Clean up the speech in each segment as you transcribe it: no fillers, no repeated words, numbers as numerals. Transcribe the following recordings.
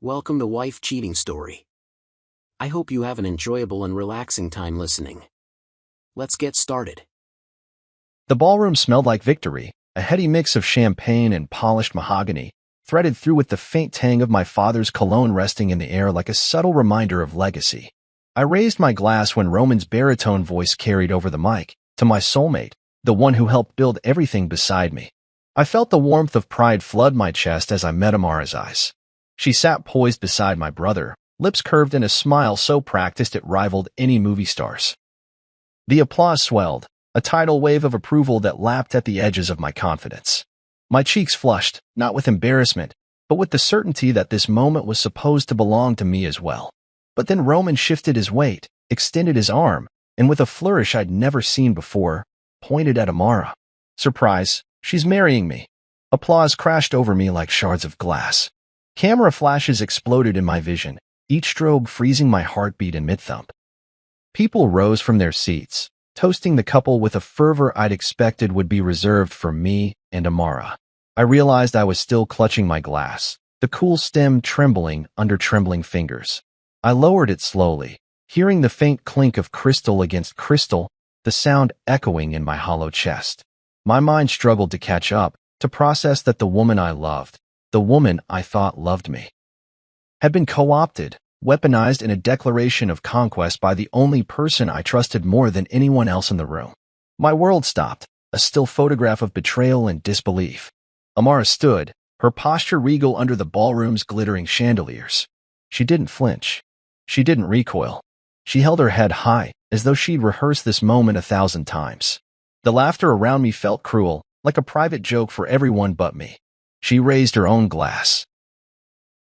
Welcome to Wife Cheating Story. I hope you have an enjoyable and relaxing time listening. Let's get started. The ballroom smelled like victory, a heady mix of champagne and polished mahogany, threaded through with the faint tang of my father's cologne resting in the air like a subtle reminder of legacy. I raised my glass when Roman's baritone voice carried over the mic, to my soulmate, the one who helped build everything beside me. I felt the warmth of pride flood my chest as I met Amara's eyes. She sat poised beside my brother, lips curved in a smile so practiced it rivaled any movie star's. The applause swelled, a tidal wave of approval that lapped at the edges of my confidence. My cheeks flushed, not with embarrassment, but with the certainty that this moment was supposed to belong to me as well. But then Roman shifted his weight, extended his arm, and with a flourish I'd never seen before, pointed at Amara. Surprise, she's marrying me. Applause crashed over me like shards of glass. Camera flashes exploded in my vision, each strobe freezing my heartbeat in mid-thump. People rose from their seats, toasting the couple with a fervor I'd expected would be reserved for me and Amara. I realized I was still clutching my glass, the cool stem trembling under trembling fingers. I lowered it slowly, hearing the faint clink of crystal against crystal, the sound echoing in my hollow chest. My mind struggled to catch up, to process that the woman I loved, the woman I thought loved me, had been co-opted, weaponized in a declaration of conquest by the only person I trusted more than anyone else in the room. My world stopped, a still photograph of betrayal and disbelief. Amara stood, her posture regal under the ballroom's glittering chandeliers. She didn't flinch. She didn't recoil. She held her head high, as though she'd rehearsed this moment 1,000 times. The laughter around me felt cruel, like a private joke for everyone but me. She raised her own glass.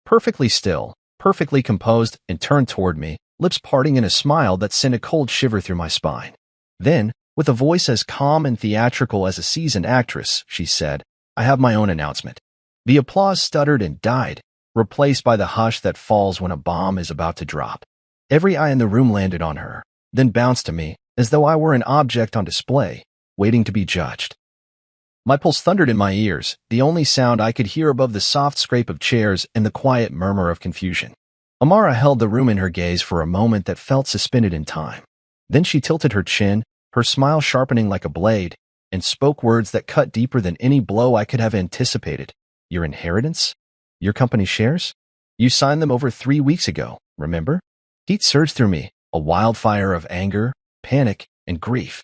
Perfectly still, perfectly composed, and turned toward me, lips parting in a smile that sent a cold shiver through my spine. Then, with a voice as calm and theatrical as a seasoned actress, she said, "I have my own announcement." The applause stuttered and died, replaced by the hush that falls when a bomb is about to drop. Every eye in the room landed on her, then bounced to me, as though I were an object on display, waiting to be judged. My pulse thundered in my ears, the only sound I could hear above the soft scrape of chairs and the quiet murmur of confusion. Amara held the room in her gaze for a moment that felt suspended in time. Then she tilted her chin, her smile sharpening like a blade, and spoke words that cut deeper than any blow I could have anticipated. "Your inheritance? Your company shares? You signed them over 3 weeks ago, remember?" Heat surged through me, a wildfire of anger, panic, and grief.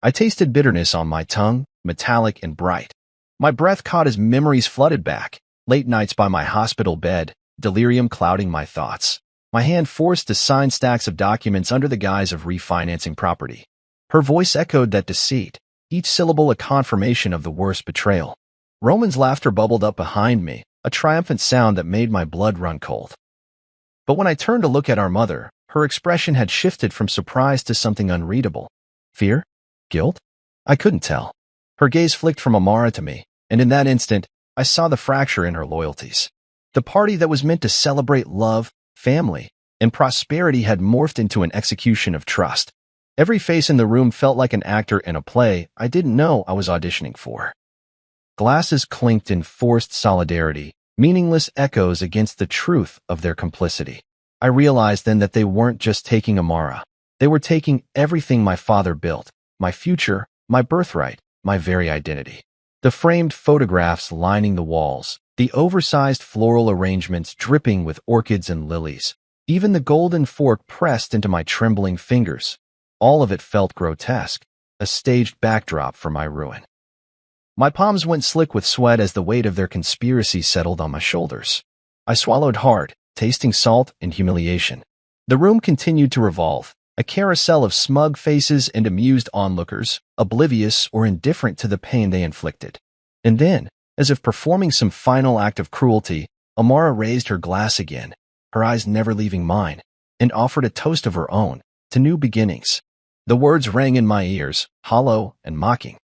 I tasted bitterness on my tongue, metallic and bright. My breath caught as memories flooded back, late nights by my hospital bed, delirium clouding my thoughts. My hand forced to sign stacks of documents under the guise of refinancing property. Her voice echoed that deceit, each syllable a confirmation of the worst betrayal. Roman's laughter bubbled up behind me, a triumphant sound that made my blood run cold. But when I turned to look at our mother, her expression had shifted from surprise to something unreadable. Fear? Guilt? I couldn't tell. Her gaze flicked from Amara to me, and in that instant, I saw the fracture in her loyalties. The party that was meant to celebrate love, family, and prosperity had morphed into an execution of trust. Every face in the room felt like an actor in a play I didn't know I was auditioning for. Glasses clinked in forced solidarity, meaningless echoes against the truth of their complicity. I realized then that they weren't just taking Amara. They were taking everything my father built, my future, my birthright, my very identity. The framed photographs lining the walls, the oversized floral arrangements dripping with orchids and lilies, even the golden fork pressed into my trembling fingers. All of it felt grotesque, a staged backdrop for my ruin. My palms went slick with sweat as the weight of their conspiracy settled on my shoulders. I swallowed hard, tasting salt and humiliation. The room continued to revolve, a carousel of smug faces and amused onlookers, oblivious or indifferent to the pain they inflicted. And then, as if performing some final act of cruelty, Amara raised her glass again, her eyes never leaving mine, and offered a toast of her own, to new beginnings. The words rang in my ears, hollow and mocking.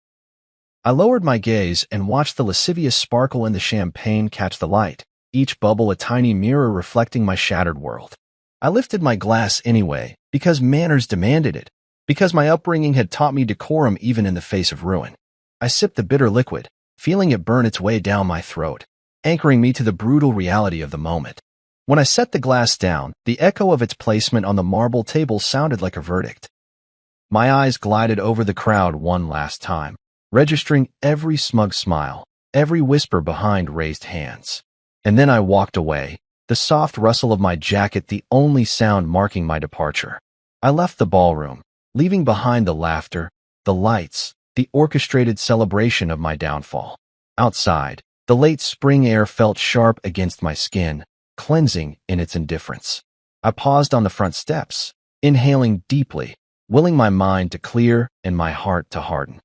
I lowered my gaze and watched the lascivious sparkle in the champagne catch the light, each bubble a tiny mirror reflecting my shattered world. I lifted my glass anyway, because manners demanded it, because my upbringing had taught me decorum even in the face of ruin. I sipped the bitter liquid, feeling it burn its way down my throat, anchoring me to the brutal reality of the moment. When I set the glass down, the echo of its placement on the marble table sounded like a verdict. My eyes glided over the crowd one last time, registering every smug smile, every whisper behind raised hands. And then I walked away, the soft rustle of my jacket the only sound marking my departure. I left the ballroom, leaving behind the laughter, the lights, the orchestrated celebration of my downfall. Outside, the late spring air felt sharp against my skin, cleansing in its indifference. I paused on the front steps, inhaling deeply, willing my mind to clear and my heart to harden.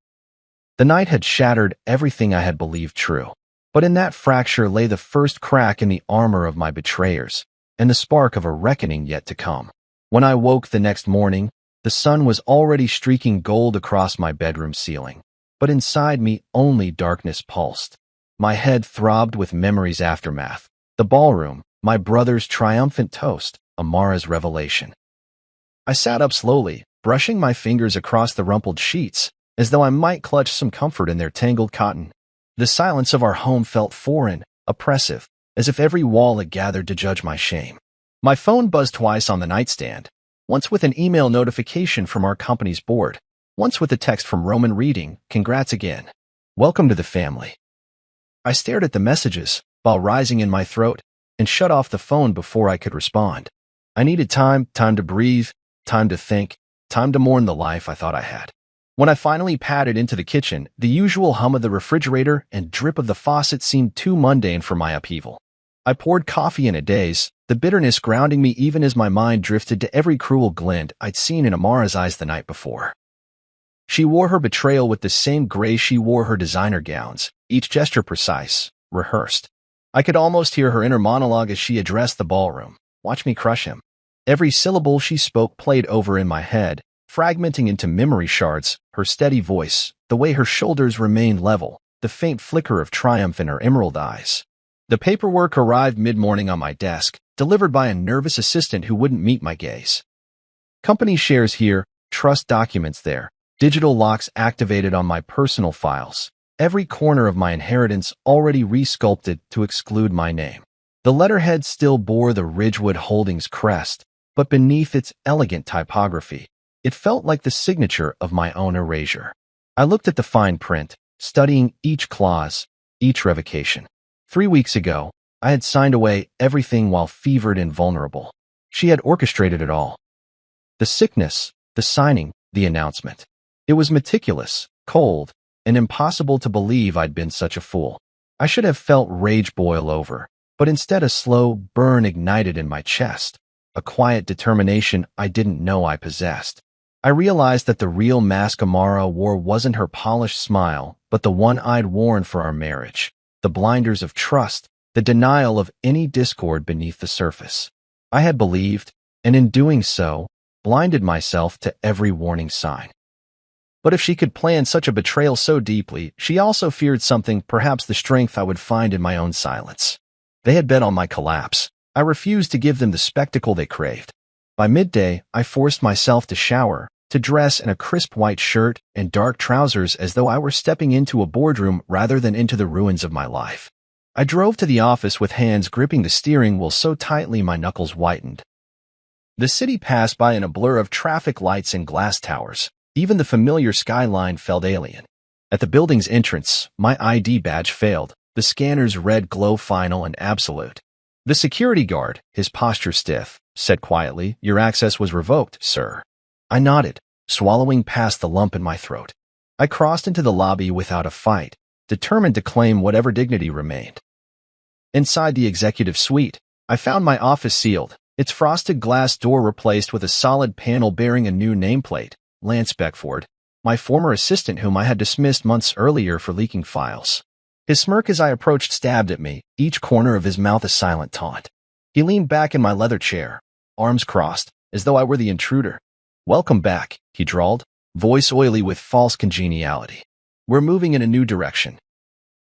The night had shattered everything I had believed true, but in that fracture lay the first crack in the armor of my betrayers, and the spark of a reckoning yet to come. When I woke the next morning, the sun was already streaking gold across my bedroom ceiling, but inside me only darkness pulsed. My head throbbed with memory's aftermath, the ballroom, my brother's triumphant toast, Amara's revelation. I sat up slowly, brushing my fingers across the rumpled sheets, as though I might clutch some comfort in their tangled cotton. The silence of our home felt foreign, oppressive, as if every wall had gathered to judge my shame. My phone buzzed twice on the nightstand, once with an email notification from our company's board, once with a text from Roman reading, "Congrats again. Welcome to the family." I stared at the messages, while rising in my throat, and shut off the phone before I could respond. I needed time to breathe, time to think, time to mourn the life I thought I had. When I finally padded into the kitchen, the usual hum of the refrigerator and drip of the faucet seemed too mundane for my upheaval. I poured coffee in a daze, the bitterness grounding me even as my mind drifted to every cruel glint I'd seen in Amara's eyes the night before. She wore her betrayal with the same grace she wore her designer gowns, each gesture precise, rehearsed. I could almost hear her inner monologue as she addressed the ballroom. "Watch me crush him." Every syllable she spoke played over in my head, fragmenting into memory shards, her steady voice, the way her shoulders remained level, the faint flicker of triumph in her emerald eyes. The paperwork arrived mid-morning on my desk, delivered by a nervous assistant who wouldn't meet my gaze. Company shares here, trust documents there, digital locks activated on my personal files, every corner of my inheritance already resculpted to exclude my name. The letterhead still bore the Ridgewood Holdings crest, but beneath its elegant typography, it felt like the signature of my own erasure. I looked at the fine print, studying each clause, each revocation. 3 weeks ago, I had signed away everything while fevered and vulnerable. She had orchestrated it all. The sickness, the signing, the announcement. It was meticulous, cold, and impossible to believe I'd been such a fool. I should have felt rage boil over, but instead a slow burn ignited in my chest, a quiet determination I didn't know I possessed. I realized that the real mask Amara wore wasn't her polished smile, but the one I'd worn for our marriage, the blinders of trust, the denial of any discord beneath the surface. I had believed, and in doing so, blinded myself to every warning sign. But if she could plan such a betrayal so deeply, she also feared something, perhaps the strength I would find in my own silence. They had bet on my collapse. I refused to give them the spectacle they craved. By midday, I forced myself to shower, to dress in a crisp white shirt and dark trousers as though I were stepping into a boardroom rather than into the ruins of my life. I drove to the office with hands gripping the steering wheel so tightly my knuckles whitened. The city passed by in a blur of traffic lights and glass towers. Even the familiar skyline felt alien. At the building's entrance, my ID badge failed, the scanner's red glow final and absolute. The security guard, his posture stiff, said quietly, "Your access was revoked, sir." I nodded, swallowing past the lump in my throat. I crossed into the lobby without a fight, determined to claim whatever dignity remained. Inside the executive suite, I found my office sealed, its frosted glass door replaced with a solid panel bearing a new nameplate. Lance Beckford, my former assistant whom I had dismissed months earlier for leaking files. His smirk as I approached stabbed at me, each corner of his mouth a silent taunt. He leaned back in my leather chair, arms crossed, as though I were the intruder. "Welcome back," he drawled, voice oily with false congeniality. "We're moving in a new direction."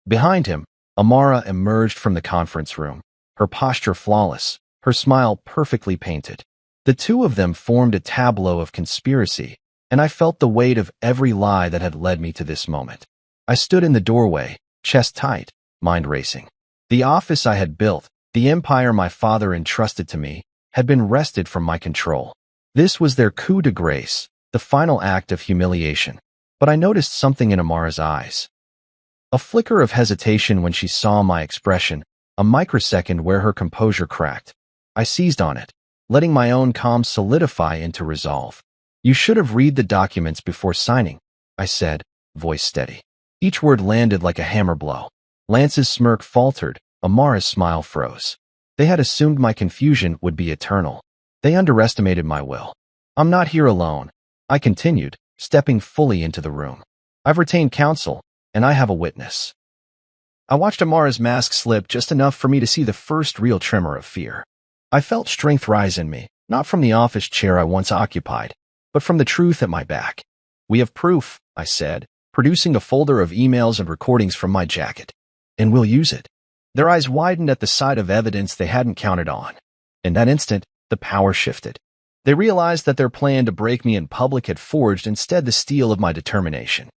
Behind him, Amara emerged from the conference room, her posture flawless, her smile perfectly painted. The two of them formed a tableau of conspiracy, and I felt the weight of every lie that had led me to this moment. I stood in the doorway, chest tight, mind racing. The office I had built, The empire my father entrusted to me had been wrested from my control. This was their coup de grace, the final act of humiliation. But I noticed something in Amara's eyes. A flicker of hesitation when she saw my expression, a microsecond where her composure cracked. I seized on it, letting my own calm solidify into resolve. "You should have read the documents before signing," I said, voice steady. Each word landed like a hammer blow. Lance's smirk faltered, Amara's smile froze. They had assumed my confusion would be eternal. They underestimated my will. "I'm not here alone," I continued, stepping fully into the room. "I've retained counsel, and I have a witness." I watched Amara's mask slip just enough for me to see the first real tremor of fear. I felt strength rise in me, not from the office chair I once occupied, but from the truth at my back. "We have proof," I said, producing a folder of emails and recordings from my jacket. "And we'll use it." Their eyes widened at the sight of evidence they hadn't counted on. In that instant, the power shifted. They realized that their plan to break me in public had forged instead the steel of my determination.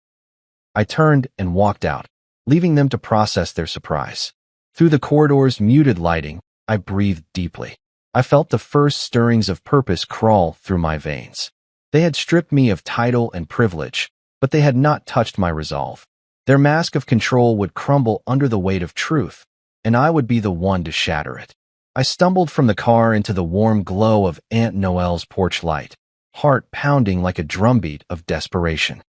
I turned and walked out, leaving them to process their surprise. Through the corridor's muted lighting, I breathed deeply. I felt the first stirrings of purpose crawl through my veins. They had stripped me of title and privilege, but they had not touched my resolve. Their mask of control would crumble under the weight of truth, and I would be the one to shatter it. I stumbled from the car into the warm glow of Aunt Noelle's porch light, heart pounding like a drumbeat of desperation.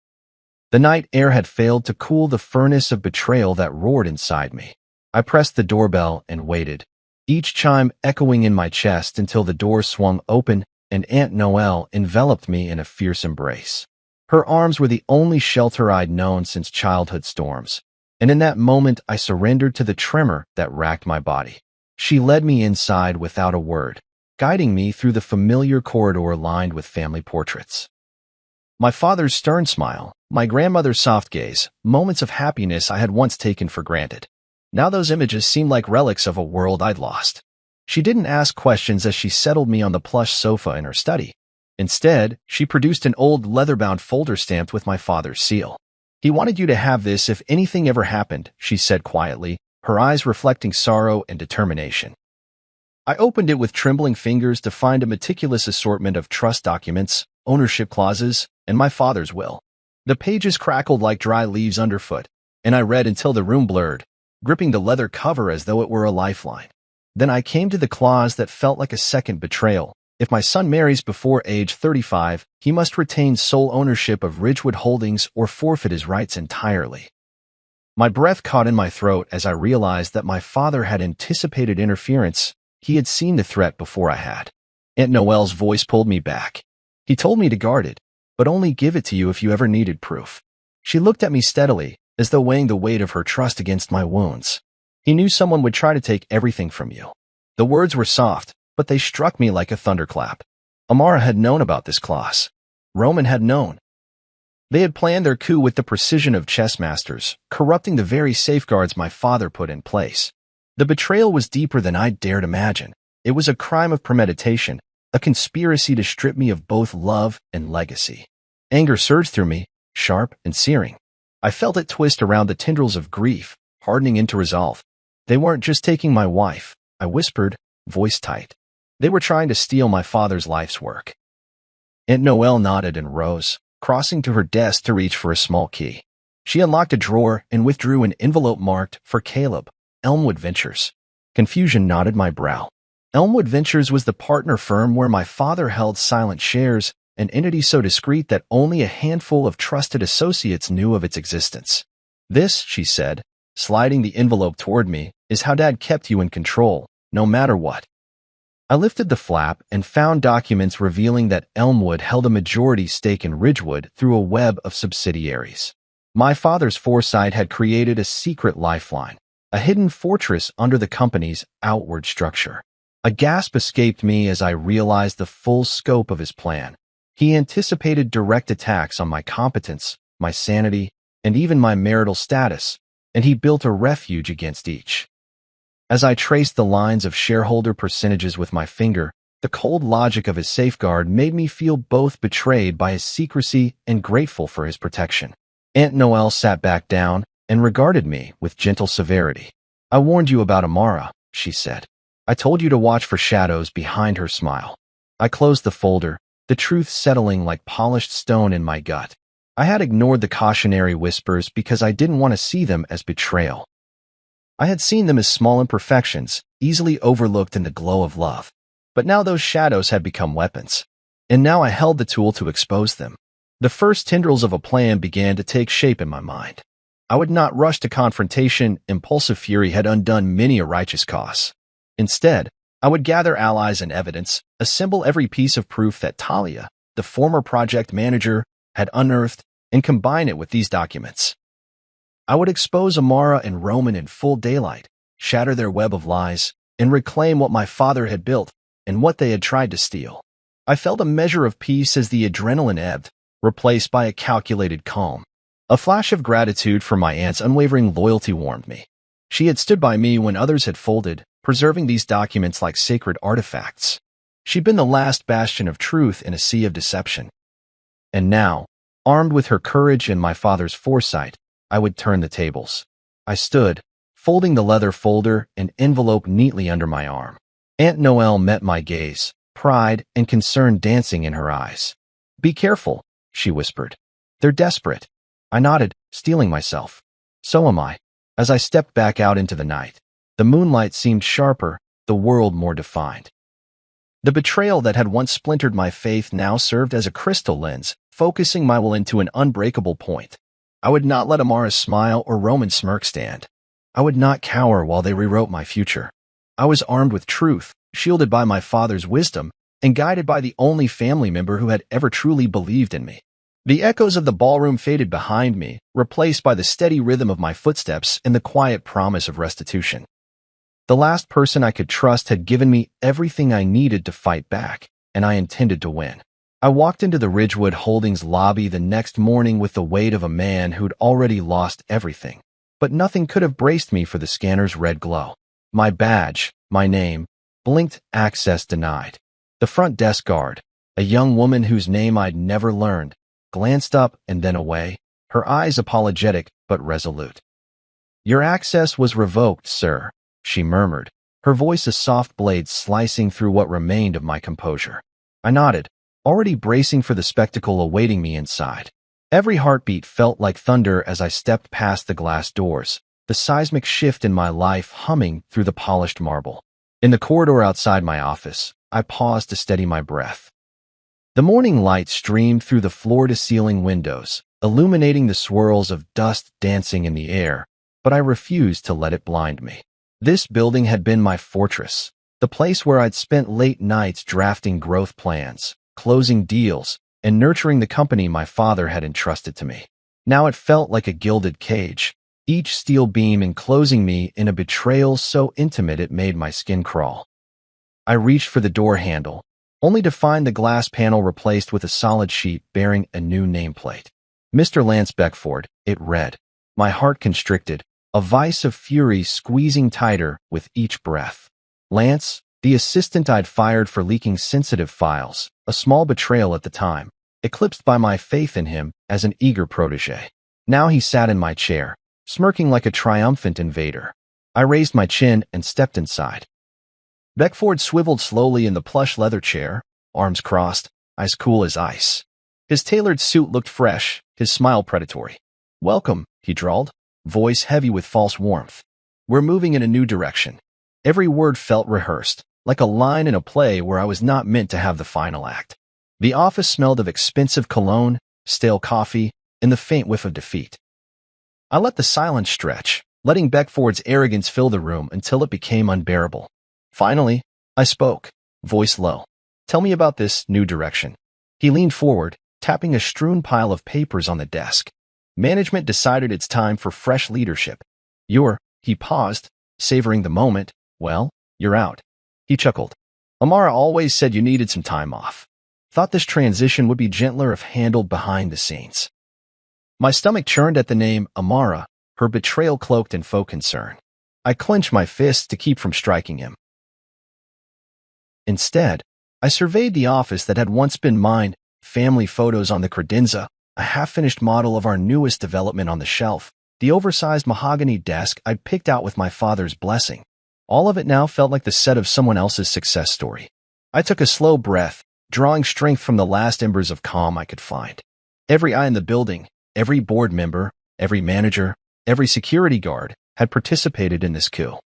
The night air had failed to cool the furnace of betrayal that roared inside me. I pressed the doorbell and waited, each chime echoing in my chest until the door swung open and Aunt Noelle enveloped me in a fierce embrace. Her arms were the only shelter I'd known since childhood storms, and in that moment I surrendered to the tremor that racked my body. She led me inside without a word, guiding me through the familiar corridor lined with family portraits. My father's stern smile, my grandmother's soft gaze, moments of happiness I had once taken for granted. Now those images seemed like relics of a world I'd lost. She didn't ask questions as she settled me on the plush sofa in her study. Instead, she produced an old leather-bound folder stamped with my father's seal. "He wanted you to have this if anything ever happened," she said quietly, her eyes reflecting sorrow and determination. I opened it with trembling fingers to find a meticulous assortment of trust documents, ownership clauses, and my father's will. The pages crackled like dry leaves underfoot, and I read until the room blurred, gripping the leather cover as though it were a lifeline. Then I came to the clause that felt like a second betrayal. If my son marries before age 35, he must retain sole ownership of Ridgewood Holdings or forfeit his rights entirely. My breath caught in my throat as I realized that my father had anticipated interference. He had seen the threat before I had. Aunt Noelle's voice pulled me back. "He told me to guard it, but only give it to you if you ever needed proof." She looked at me steadily, as though weighing the weight of her trust against my wounds. "He knew someone would try to take everything from you." The words were soft, but they struck me like a thunderclap. Amara had known about this clause. Roman had known. They had planned their coup with the precision of chess masters, corrupting the very safeguards my father put in place. The betrayal was deeper than I'd dared imagine. It was a crime of premeditation, a conspiracy to strip me of both love and legacy. Anger surged through me, sharp and searing. I felt it twist around the tendrils of grief, hardening into resolve. "They weren't just taking my wife," I whispered, voice tight. "They were trying to steal my father's life's work." Aunt Noelle nodded and rose, crossing to her desk to reach for a small key. She unlocked a drawer and withdrew an envelope marked, "For Caleb, Elmwood Ventures." Confusion knotted my brow. Elmwood Ventures was the partner firm where my father held silent shares, an entity so discreet that only a handful of trusted associates knew of its existence. "This," she said, sliding the envelope toward me, "is how Dad kept you in control, no matter what." I lifted the flap and found documents revealing that Elmwood held a majority stake in Ridgewood through a web of subsidiaries. My father's foresight had created a secret lifeline, a hidden fortress under the company's outward structure. A gasp escaped me as I realized the full scope of his plan. He anticipated direct attacks on my competence, my sanity, and even my marital status, and he built a refuge against each. As I traced the lines of shareholder percentages with my finger, the cold logic of his safeguard made me feel both betrayed by his secrecy and grateful for his protection. Aunt Noelle sat back down and regarded me with gentle severity. "I warned you about Amara," she said. I told you to watch for shadows behind her smile. I closed the folder, the truth settling like polished stone in my gut. I had ignored the cautionary whispers because I didn't want to see them as betrayal. I had seen them as small imperfections, easily overlooked in the glow of love. But now those shadows had become weapons. And now I held the tool to expose them. The first tendrils of a plan began to take shape in my mind. I would not rush to confrontation. Impulsive fury had undone many a righteous cause. Instead, I would gather allies and evidence, assemble every piece of proof that Talia, the former project manager, had unearthed, and combine it with these documents. I would expose Amara and Roman in full daylight, shatter their web of lies, and reclaim what my father had built and what they had tried to steal. I felt a measure of peace as the adrenaline ebbed, replaced by a calculated calm. A flash of gratitude for my aunt's unwavering loyalty warmed me. She had stood by me when others had folded, preserving these documents like sacred artifacts. She'd been the last bastion of truth in a sea of deception. And now, armed with her courage and my father's foresight, I would turn the tables. I stood, folding the leather folder and envelope neatly under my arm. Aunt Noelle met my gaze, pride and concern dancing in her eyes. "Be careful," she whispered. "They're desperate." I nodded, steeling myself. "So am I." As I stepped back out into the night, the moonlight seemed sharper, the world more defined. The betrayal that had once splintered my faith now served as a crystal lens, focusing my will into an unbreakable point. I would not let Amara's smile or Roman's smirk stand. I would not cower while they rewrote my future. I was armed with truth, shielded by my father's wisdom, and guided by the only family member who had ever truly believed in me. The echoes of the ballroom faded behind me, replaced by the steady rhythm of my footsteps and the quiet promise of restitution. The last person I could trust had given me everything I needed to fight back, and I intended to win. I walked into the Ridgewood Holdings lobby the next morning with the weight of a man who'd already lost everything. But nothing could have braced me for the scanner's red glow. My badge, my name, blinked access denied. The front desk guard, a young woman whose name I'd never learned, glanced up and then away, her eyes apologetic but resolute. "Your access was revoked, sir," she murmured, her voice a soft blade slicing through what remained of my composure. I nodded, already bracing for the spectacle awaiting me inside. Every heartbeat felt like thunder as I stepped past the glass doors, the seismic shift in my life humming through the polished marble. In the corridor outside my office, I paused to steady my breath. The morning light streamed through the floor-to-ceiling windows, illuminating the swirls of dust dancing in the air, but I refused to let it blind me. This building had been my fortress, the place where I'd spent late nights drafting growth plans, closing deals, and nurturing the company my father had entrusted to me. Now it felt like a gilded cage, each steel beam enclosing me in a betrayal so intimate it made my skin crawl. I reached for the door handle, only to find the glass panel replaced with a solid sheet bearing a new nameplate. "Mr. Lance Beckford," it read. My heart constricted, a vice of fury squeezing tighter with each breath. Lance, the assistant I'd fired for leaking sensitive files, a small betrayal at the time, eclipsed by my faith in him as an eager protege. Now he sat in my chair, smirking like a triumphant invader. I raised my chin and stepped inside. Beckford swiveled slowly in the plush leather chair, arms crossed, eyes cool as ice. His tailored suit looked fresh, his smile predatory. "Welcome," he drawled, voice heavy with false warmth. "We're moving in a new direction." Every word felt rehearsed, like a line in a play where I was not meant to have the final act. The office smelled of expensive cologne, stale coffee, and the faint whiff of defeat. I let the silence stretch, letting Beckford's arrogance fill the room until it became unbearable. Finally, I spoke, voice low. "Tell me about this new direction." He leaned forward, tapping a strewn pile of papers on the desk. "Management decided it's time for fresh leadership. He paused, savoring the moment. "Well, you're out." He chuckled. "Amara always said you needed some time off. Thought this transition would be gentler if handled behind the scenes." My stomach churned at the name Amara, her betrayal cloaked in faux concern. I clenched my fists to keep from striking him. Instead, I surveyed the office that had once been mine, family photos on the credenza, a half-finished model of our newest development on the shelf, the oversized mahogany desk I'd picked out with my father's blessing. All of it now felt like the set of someone else's success story. I took a slow breath, drawing strength from the last embers of calm I could find. Every eye in the building, every board member, every manager, every security guard had participated in this coup.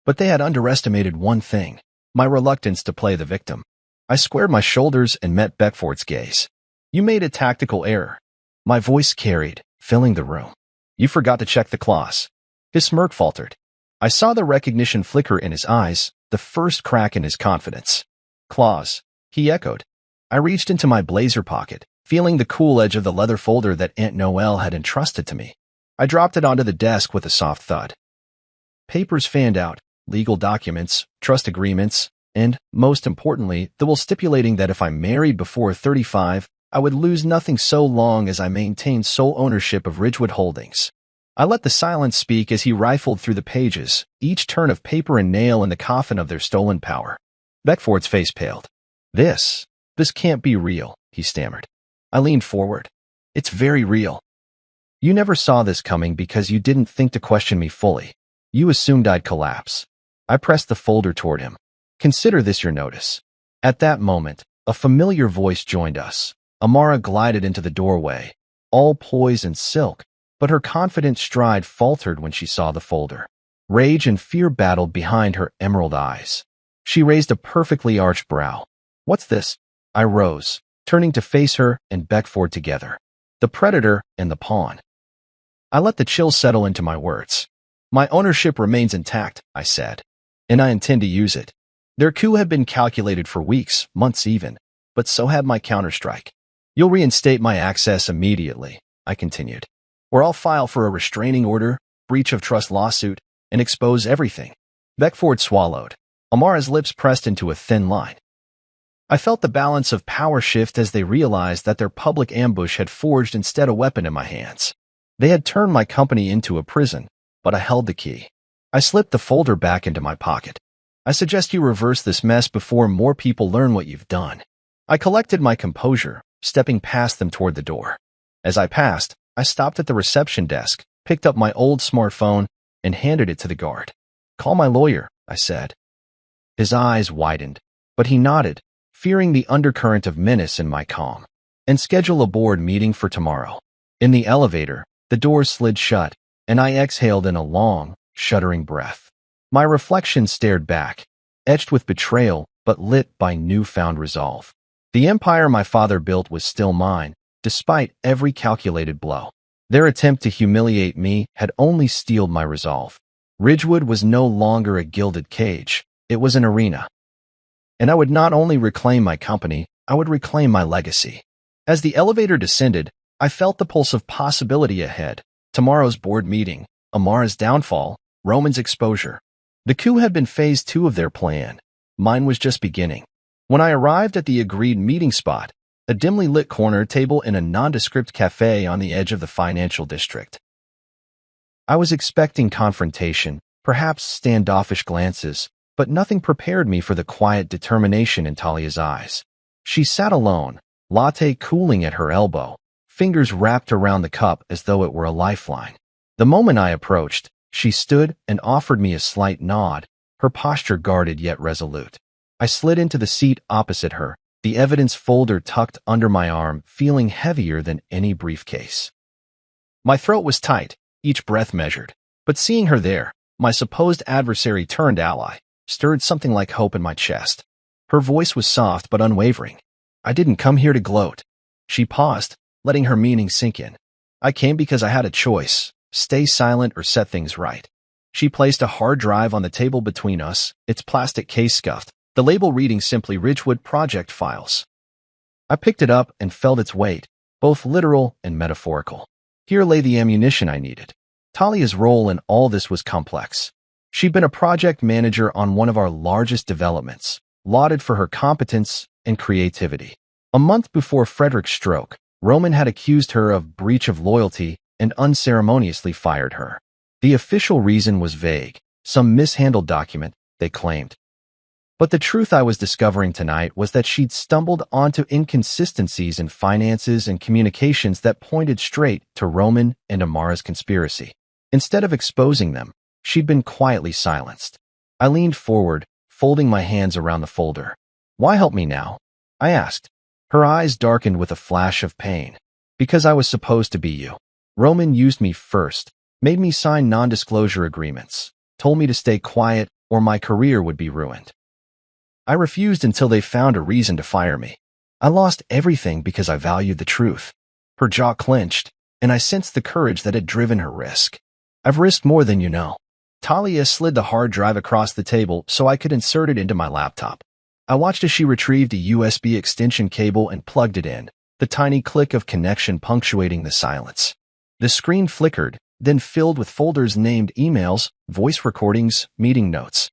But they had underestimated one thing: my reluctance to play the victim. I squared my shoulders and met Beckford's gaze. "You made a tactical error." My voice carried, filling the room. "You forgot to check the clause." His smirk faltered. I saw the recognition flicker in his eyes, the first crack in his confidence. "Clause," he echoed. I reached into my blazer pocket, feeling the cool edge of the leather folder that Aunt Noelle had entrusted to me. I dropped it onto the desk with a soft thud. Papers fanned out, legal documents, trust agreements, and, most importantly, the will stipulating that if I married before 35, I would lose nothing so long as I maintained sole ownership of Ridgewood Holdings. I let the silence speak as he rifled through the pages, each turn of paper and nail in the coffin of their stolen power. Beckford's face paled. This can't be real," he stammered. I leaned forward. "It's very real. You never saw this coming because you didn't think to question me fully. You assumed I'd collapse." I pressed the folder toward him. "Consider this your notice." At that moment, a familiar voice joined us. Amara glided into the doorway, all poise and silk, but her confident stride faltered when she saw the folder. Rage and fear battled behind her emerald eyes. She raised a perfectly arched brow. "What's this?" I rose, turning to face her and Beckford together. The predator and the pawn. I let the chill settle into my words. "My ownership remains intact," I said, "and I intend to use it." Their coup had been calculated for weeks, months even, but so had my counterstrike. "You'll reinstate my access immediately," I continued, "or I'll file for a restraining order, breach of trust lawsuit, and expose everything." Beckford swallowed. Amara's lips pressed into a thin line. I felt the balance of power shift as they realized that their public ambush had forged instead a weapon in my hands. They had turned my company into a prison, but I held the key. I slipped the folder back into my pocket. "I suggest you reverse this mess before more people learn what you've done." I collected my composure, stepping past them toward the door. As I passed, I stopped at the reception desk, picked up my old smartphone, and handed it to the guard. "Call my lawyer," I said. His eyes widened, but he nodded, fearing the undercurrent of menace in my calm. "And schedule a board meeting for tomorrow." In the elevator, the doors slid shut, and I exhaled in a long, shuddering breath. My reflection stared back, etched with betrayal but lit by newfound resolve. The empire my father built was still mine, despite every calculated blow. Their attempt to humiliate me had only steeled my resolve. Ridgewood was no longer a gilded cage, it was an arena. And I would not only reclaim my company, I would reclaim my legacy. As the elevator descended, I felt the pulse of possibility ahead. Tomorrow's board meeting, Amara's downfall, Roman's exposure. The coup had been phase 2 of their plan. Mine was just beginning. When I arrived at the agreed meeting spot, a dimly lit corner table in a nondescript cafe on the edge of the financial district. I was expecting confrontation, perhaps standoffish glances, but nothing prepared me for the quiet determination in Talia's eyes. She sat alone, latte cooling at her elbow, fingers wrapped around the cup as though it were a lifeline. The moment I approached, she stood and offered me a slight nod, her posture guarded yet resolute. I slid into the seat opposite her, the evidence folder tucked under my arm, feeling heavier than any briefcase. My throat was tight, each breath measured, but seeing her there, my supposed adversary turned ally, stirred something like hope in my chest. Her voice was soft but unwavering. "I didn't come here to gloat." She paused, letting her meaning sink in. "I came because I had a choice, stay silent or set things right." She placed a hard drive on the table between us, its plastic case scuffed, the label reading simply Ridgewood Project Files. I picked it up and felt its weight, both literal and metaphorical. Here lay the ammunition I needed. Talia's role in all this was complex. She'd been a project manager on one of our largest developments, lauded for her competence and creativity. A month before Frederick's stroke, Roman had accused her of breach of loyalty and unceremoniously fired her. The official reason was vague, some mishandled document, they claimed. But the truth I was discovering tonight was that she'd stumbled onto inconsistencies in finances and communications that pointed straight to Roman and Amara's conspiracy. Instead of exposing them, she'd been quietly silenced. I leaned forward, folding my hands around the folder. Why help me now? I asked. Her eyes darkened with a flash of pain. Because I was supposed to be you. Roman used me first, made me sign non-disclosure agreements, told me to stay quiet or my career would be ruined. I refused until they found a reason to fire me. I lost everything because I valued the truth. Her jaw clenched, and I sensed the courage that had driven her risk. I've risked more than you know. Talia slid the hard drive across the table so I could insert it into my laptop. I watched as she retrieved a USB extension cable and plugged it in, the tiny click of connection punctuating the silence. The screen flickered, then filled with folders named emails, voice recordings, meeting notes.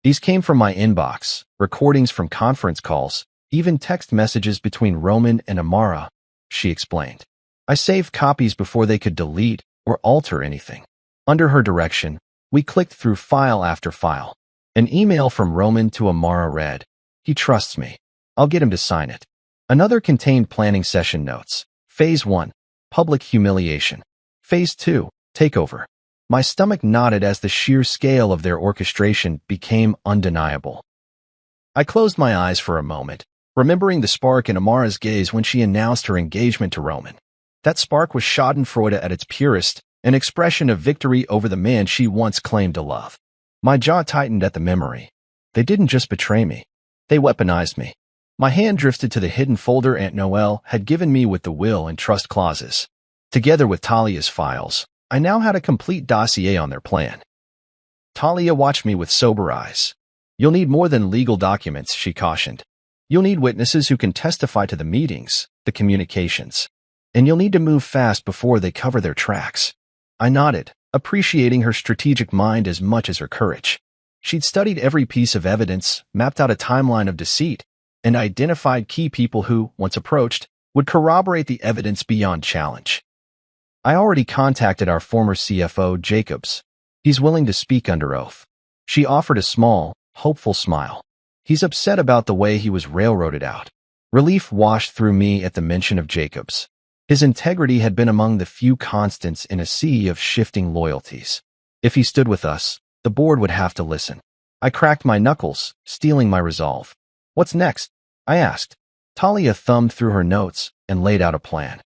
These came from my inbox, recordings from conference calls, even text messages between Roman and Amara, she explained. I saved copies before they could delete or alter anything. Under her direction, we clicked through file after file. An email from Roman to Amara read, "He trusts me. I'll get him to sign it." Another contained planning session notes. Phase 1, public humiliation. Phase 2, takeover. My stomach knotted as the sheer scale of their orchestration became undeniable. I closed my eyes for a moment, remembering the spark in Amara's gaze when she announced her engagement to Roman. That spark was schadenfreude at its purest, an expression of victory over the man she once claimed to love. My jaw tightened at the memory. They didn't just betray me. They weaponized me. My hand drifted to the hidden folder Aunt Noelle had given me with the will and trust clauses. Together with Talia's files, I now had a complete dossier on their plan. Talia watched me with sober eyes. "You'll need more than legal documents," she cautioned. "You'll need witnesses who can testify to the meetings, the communications. And you'll need to move fast before they cover their tracks." I nodded, appreciating her strategic mind as much as her courage. She'd studied every piece of evidence, mapped out a timeline of deceit, and identified key people who, once approached, would corroborate the evidence beyond challenge. I already contacted our former CFO, Jacobs. He's willing to speak under oath. She offered a small, hopeful smile. He's upset about the way he was railroaded out. Relief washed through me at the mention of Jacobs. His integrity had been among the few constants in a sea of shifting loyalties. If he stood with us, the board would have to listen. I cracked my knuckles, steeling my resolve. "What's next?" I asked. Talia thumbed through her notes and laid out a plan.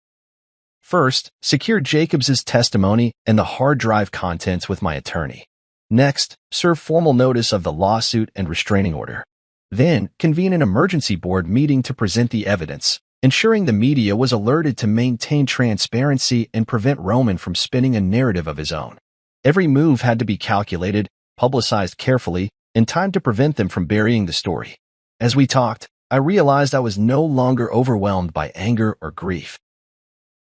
First, secure Jacobs's testimony and the hard drive contents with my attorney. Next, serve formal notice of the lawsuit and restraining order. Then, convene an emergency board meeting to present the evidence, ensuring the media was alerted to maintain transparency and prevent Roman from spinning a narrative of his own. Every move had to be calculated, publicized carefully, in time to prevent them from burying the story. As we talked, I realized I was no longer overwhelmed by anger or grief.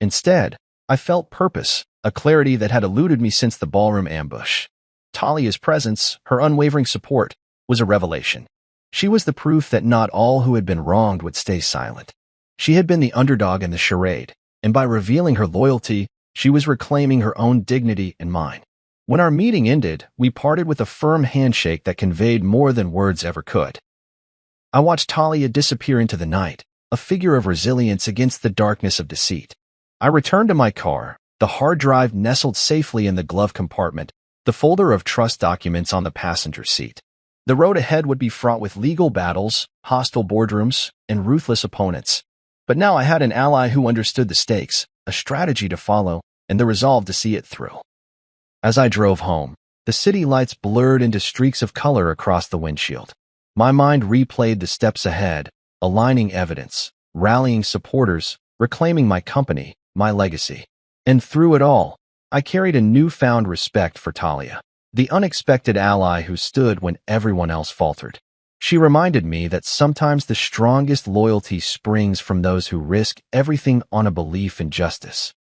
Instead, I felt purpose, a clarity that had eluded me since the ballroom ambush. Talia's presence, her unwavering support, was a revelation. She was the proof that not all who had been wronged would stay silent. She had been the underdog in the charade, and by revealing her loyalty, she was reclaiming her own dignity and mine. When our meeting ended, we parted with a firm handshake that conveyed more than words ever could. I watched Talia disappear into the night, a figure of resilience against the darkness of deceit. I returned to my car, the hard drive nestled safely in the glove compartment, the folder of trust documents on the passenger seat. The road ahead would be fraught with legal battles, hostile boardrooms, and ruthless opponents. But now I had an ally who understood the stakes, a strategy to follow, and the resolve to see it through. As I drove home, the city lights blurred into streaks of color across the windshield. My mind replayed the steps ahead, aligning evidence, rallying supporters, reclaiming my company, my legacy. And through it all, I carried a newfound respect for Talia, the unexpected ally who stood when everyone else faltered. She reminded me that sometimes the strongest loyalty springs from those who risk everything on a belief in justice.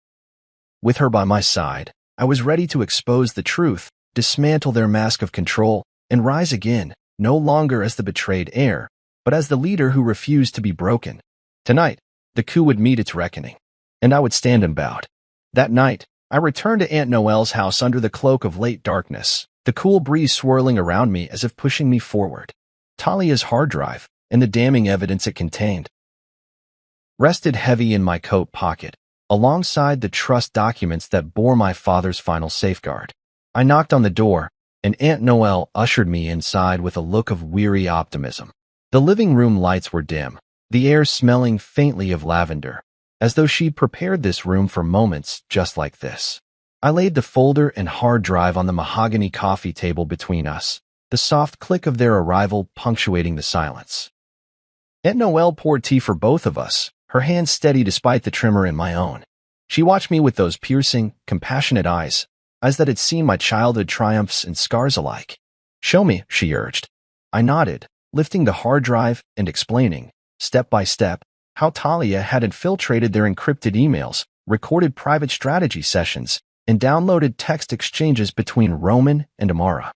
With her by my side, I was ready to expose the truth, dismantle their mask of control, and rise again, no longer as the betrayed heir, but as the leader who refused to be broken. Tonight, the coup would meet its reckoning, and I would stand unbowed. That night, I returned to Aunt Noelle's house under the cloak of late darkness, the cool breeze swirling around me as if pushing me forward. Talia's hard drive, and the damning evidence it contained, rested heavy in my coat pocket, alongside the trust documents that bore my father's final safeguard. I knocked on the door, and Aunt Noel ushered me inside with a look of weary optimism. The living room lights were dim, the air smelling faintly of lavender, as though she'd prepared this room for moments just like this. I laid the folder and hard drive on the mahogany coffee table between us, the soft click of their arrival punctuating the silence. Aunt Noel poured tea for both of us, her hand steady despite the tremor in my own. She watched me with those piercing, compassionate eyes that had seen my childhood triumphs and scars alike. "Show me," she urged. I nodded, lifting the hard drive and explaining, step by step, how Talia had infiltrated their encrypted emails, recorded private strategy sessions, and downloaded text exchanges between Roman and Amara.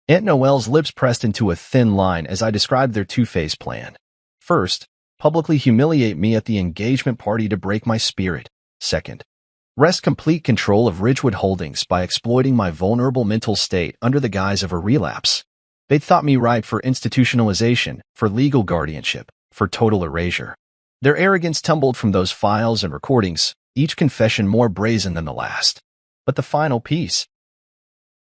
Aunt Noel's lips pressed into a thin line as I described their two-phase plan. First, publicly humiliate me at the engagement party to break my spirit. Second, wrest complete control of Ridgewood Holdings by exploiting my vulnerable mental state under the guise of a relapse. They'd thought me ripe for institutionalization, for legal guardianship, for total erasure. Their arrogance tumbled from those files and recordings, each confession more brazen than the last. But the final piece,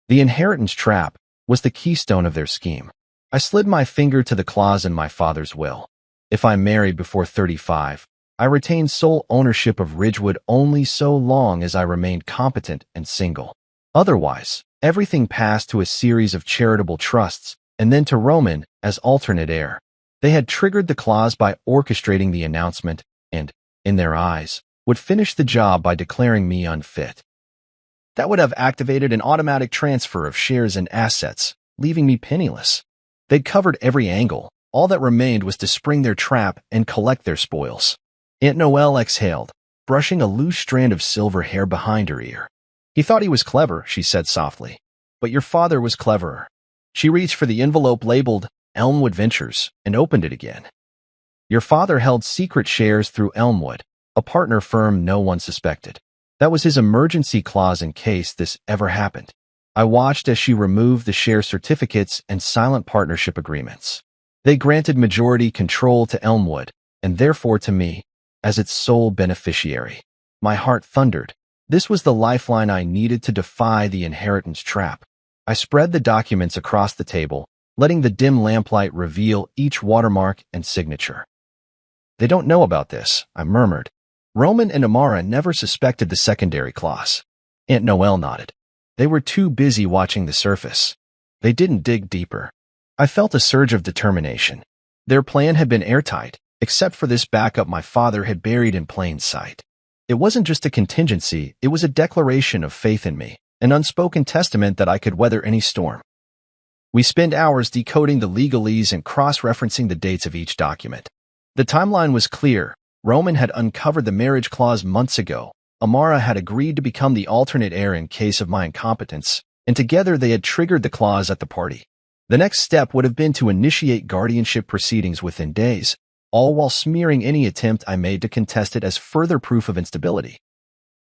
the inheritance trap, was the keystone of their scheme. I slid my finger to the clause in my father's will. If I married before 35, I retained sole ownership of Ridgewood only so long as I remained competent and single. Otherwise, everything passed to a series of charitable trusts, and then to Roman as alternate heir. They had triggered the clause by orchestrating the announcement and, in their eyes, would finish the job by declaring me unfit. That would have activated an automatic transfer of shares and assets, leaving me penniless. They'd covered every angle. All that remained was to spring their trap and collect their spoils. Aunt Noel exhaled, brushing a loose strand of silver hair behind her ear. "He thought he was clever," she said softly. "But your father was cleverer." She reached for the envelope labeled Elmwood Ventures and opened it again. "Your father held secret shares through Elmwood, a partner firm no one suspected. That was his emergency clause in case this ever happened." I watched as she removed the share certificates and silent partnership agreements. They granted majority control to Elmwood, and therefore to me, as its sole beneficiary. My heart thundered. This was the lifeline I needed to defy the inheritance trap. I spread the documents across the table, letting the dim lamplight reveal each watermark and signature. "They don't know about this," I murmured. Roman and Amara never suspected the secondary clause. Aunt Noel nodded. They were too busy watching the surface. They didn't dig deeper. I felt a surge of determination. Their plan had been airtight, except for this backup my father had buried in plain sight. It wasn't just a contingency, it was a declaration of faith in me, an unspoken testament that I could weather any storm. We spent hours decoding the legalese and cross-referencing the dates of each document. The timeline was clear. Roman had uncovered the marriage clause months ago. Amara had agreed to become the alternate heir in case of my incompetence, and together they had triggered the clause at the party. The next step would have been to initiate guardianship proceedings within days, all while smearing any attempt I made to contest it as further proof of instability.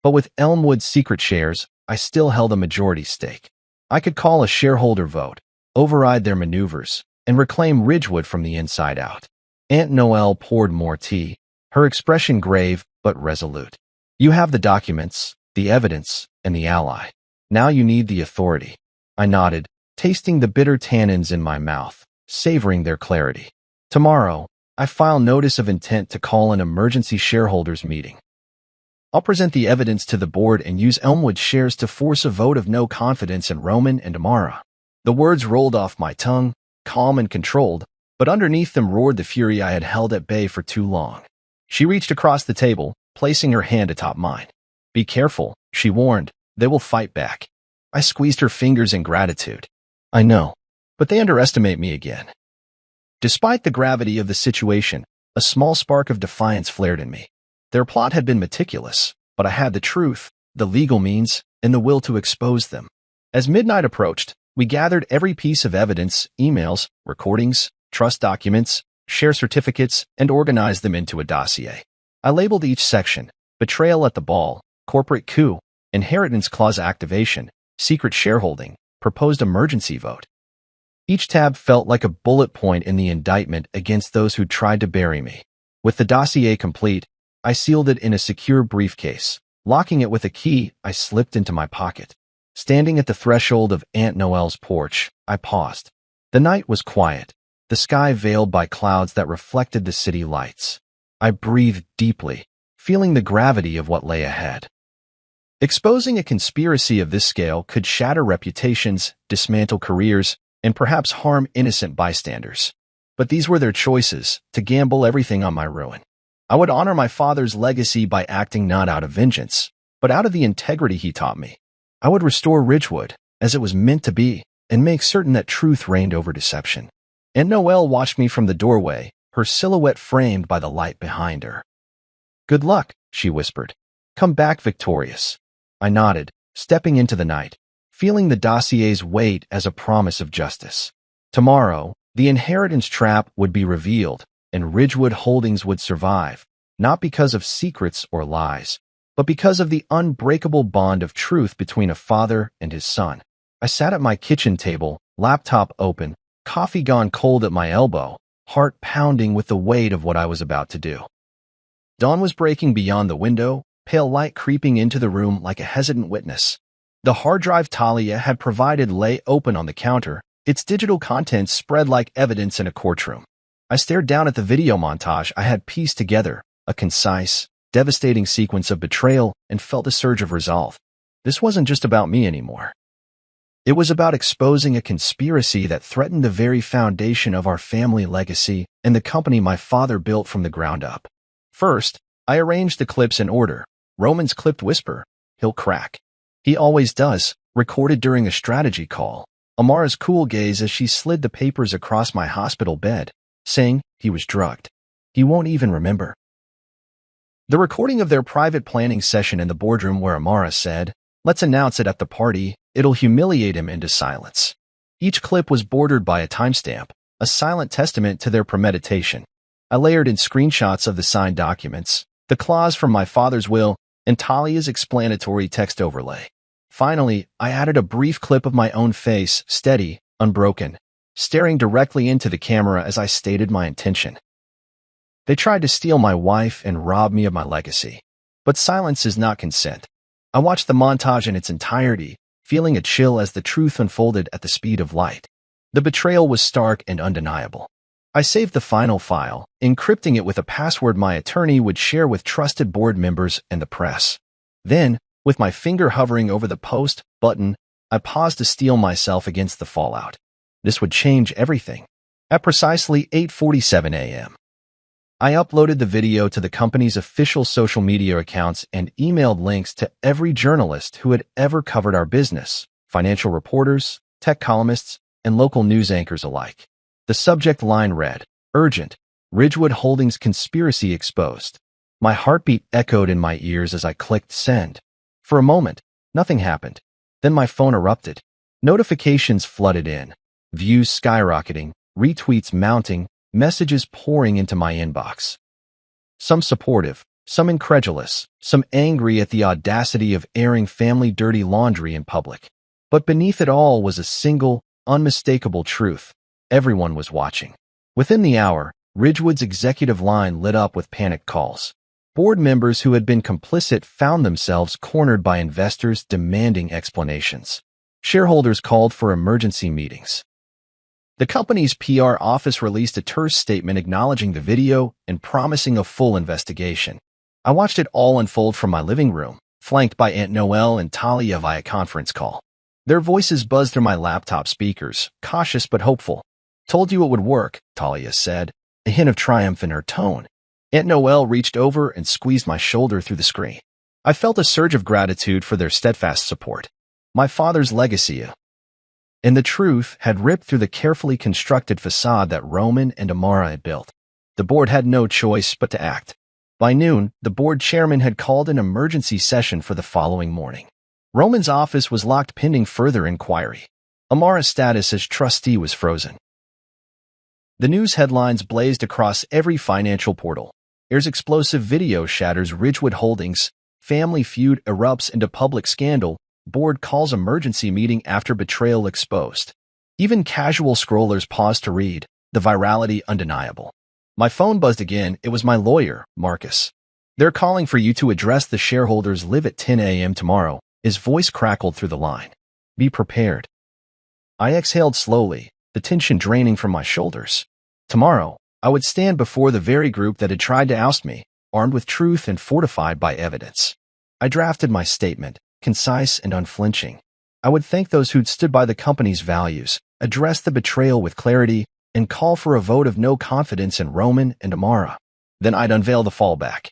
But with Elmwood's secret shares, I still held a majority stake. I could call a shareholder vote, override their maneuvers, and reclaim Ridgewood from the inside out. Aunt Noel poured more tea, her expression grave but resolute. "You have the documents, the evidence, and the ally. Now you need the authority." I nodded, tasting the bitter tannins in my mouth, savoring their clarity. "Tomorrow, I file notice of intent to call an emergency shareholders meeting. I'll present the evidence to the board and use Elmwood shares to force a vote of no confidence in Roman and Amara." The words rolled off my tongue, calm and controlled, but underneath them roared the fury I had held at bay for too long. She reached across the table, placing her hand atop mine. "Be careful," she warned. "They will fight back." I squeezed her fingers in gratitude. "I know, but they underestimate me again." Despite the gravity of the situation, a small spark of defiance flared in me. Their plot had been meticulous, but I had the truth, the legal means, and the will to expose them. As midnight approached, we gathered every piece of evidence, emails, recordings, trust documents, share certificates, and organized them into a dossier. I labeled each section: betrayal at the ball, corporate coup, inheritance clause activation, secret shareholding, proposed emergency vote. Each tab felt like a bullet point in the indictment against those who tried to bury me. With the dossier complete, I sealed it in a secure briefcase. Locking it with a key, I slipped into my pocket. Standing at the threshold of Aunt Noel's porch, I paused. The night was quiet, the sky veiled by clouds that reflected the city lights. I breathed deeply, feeling the gravity of what lay ahead. Exposing a conspiracy of this scale could shatter reputations, dismantle careers, and perhaps harm innocent bystanders. But these were their choices, to gamble everything on my ruin. I would honor my father's legacy by acting not out of vengeance, but out of the integrity he taught me. I would restore Ridgewood, as it was meant to be, and make certain that truth reigned over deception. Aunt Noel watched me from the doorway, her silhouette framed by the light behind her. "Good luck," she whispered. "Come back victorious." I nodded, stepping into the night, feeling the dossier's weight as a promise of justice. Tomorrow, the inheritance trap would be revealed, and Ridgewood Holdings would survive, not because of secrets or lies, but because of the unbreakable bond of truth between a father and his son. I sat at my kitchen table, laptop open, coffee gone cold at my elbow, heart pounding with the weight of what I was about to do. Dawn was breaking beyond the window, pale light creeping into the room like a hesitant witness. The hard drive Talia had provided lay open on the counter, its digital contents spread like evidence in a courtroom. I stared down at the video montage I had pieced together, a concise, devastating sequence of betrayal, and felt a surge of resolve. This wasn't just about me anymore. It was about exposing a conspiracy that threatened the very foundation of our family legacy and the company my father built from the ground up. First, I arranged the clips in order. Roman's clipped whisper, "He'll crack." He always does, recorded during a strategy call. Amara's cool gaze as she slid the papers across my hospital bed, saying he was drugged. He won't even remember. The recording of their private planning session in the boardroom where Amara said, "Let's announce it at the party, it'll humiliate him into silence." Each clip was bordered by a timestamp, a silent testament to their premeditation. I layered in screenshots of the signed documents, the clause from my father's will, and Talia's explanatory text overlay. Finally, I added a brief clip of my own face, steady, unbroken, staring directly into the camera as I stated my intention. They tried to steal my wife and rob me of my legacy. But silence is not consent. I watched the montage in its entirety, feeling a chill as the truth unfolded at the speed of light. The betrayal was stark and undeniable. I saved the final file, encrypting it with a password my attorney would share with trusted board members and the press. Then, with my finger hovering over the post button, I paused to steel myself against the fallout. This would change everything. At precisely 8:47 a.m., I uploaded the video to the company's official social media accounts and emailed links to every journalist who had ever covered our business, financial reporters, tech columnists, and local news anchors alike. The subject line read, "Urgent, Ridgewood Holdings conspiracy exposed." My heartbeat echoed in my ears as I clicked send. For a moment, nothing happened. Then my phone erupted. Notifications flooded in, views skyrocketing, retweets mounting, messages pouring into my inbox. Some supportive, some incredulous, some angry at the audacity of airing family dirty laundry in public. But beneath it all was a single, unmistakable truth. Everyone was watching. Within the hour, Ridgewood's executive line lit up with panicked calls. Board members who had been complicit found themselves cornered by investors demanding explanations. Shareholders called for emergency meetings. The company's PR office released a terse statement acknowledging the video and promising a full investigation. I watched it all unfold from my living room, flanked by Aunt Noel and Talia via conference call. Their voices buzzed through my laptop speakers, cautious but hopeful. "Told you it would work," Talia said, a hint of triumph in her tone. Aunt Noel reached over and squeezed my shoulder through the screen. I felt a surge of gratitude for their steadfast support. My father's legacy, and the truth, had ripped through the carefully constructed facade that Roman and Amara had built. The board had no choice but to act. By noon, the board chairman had called an emergency session for the following morning. Roman's office was locked pending further inquiry. Amara's status as trustee was frozen. The news headlines blazed across every financial portal. Here's explosive video shatters Ridgewood Holdings, family feud erupts into public scandal, board calls emergency meeting after betrayal exposed. Even casual scrollers paused to read, the virality undeniable. My phone buzzed again. It was my lawyer, Marcus. "They're calling for you to address the shareholders live at 10 a.m. tomorrow." His voice crackled through the line. Be prepared. I exhaled slowly, the tension draining from my shoulders. Tomorrow, I would stand before the very group that had tried to oust me, armed with truth and fortified by evidence. I drafted my statement, concise and unflinching. I would thank those who'd stood by the company's values, address the betrayal with clarity, and call for a vote of no confidence in Roman and Amara. Then I'd unveil the fallback.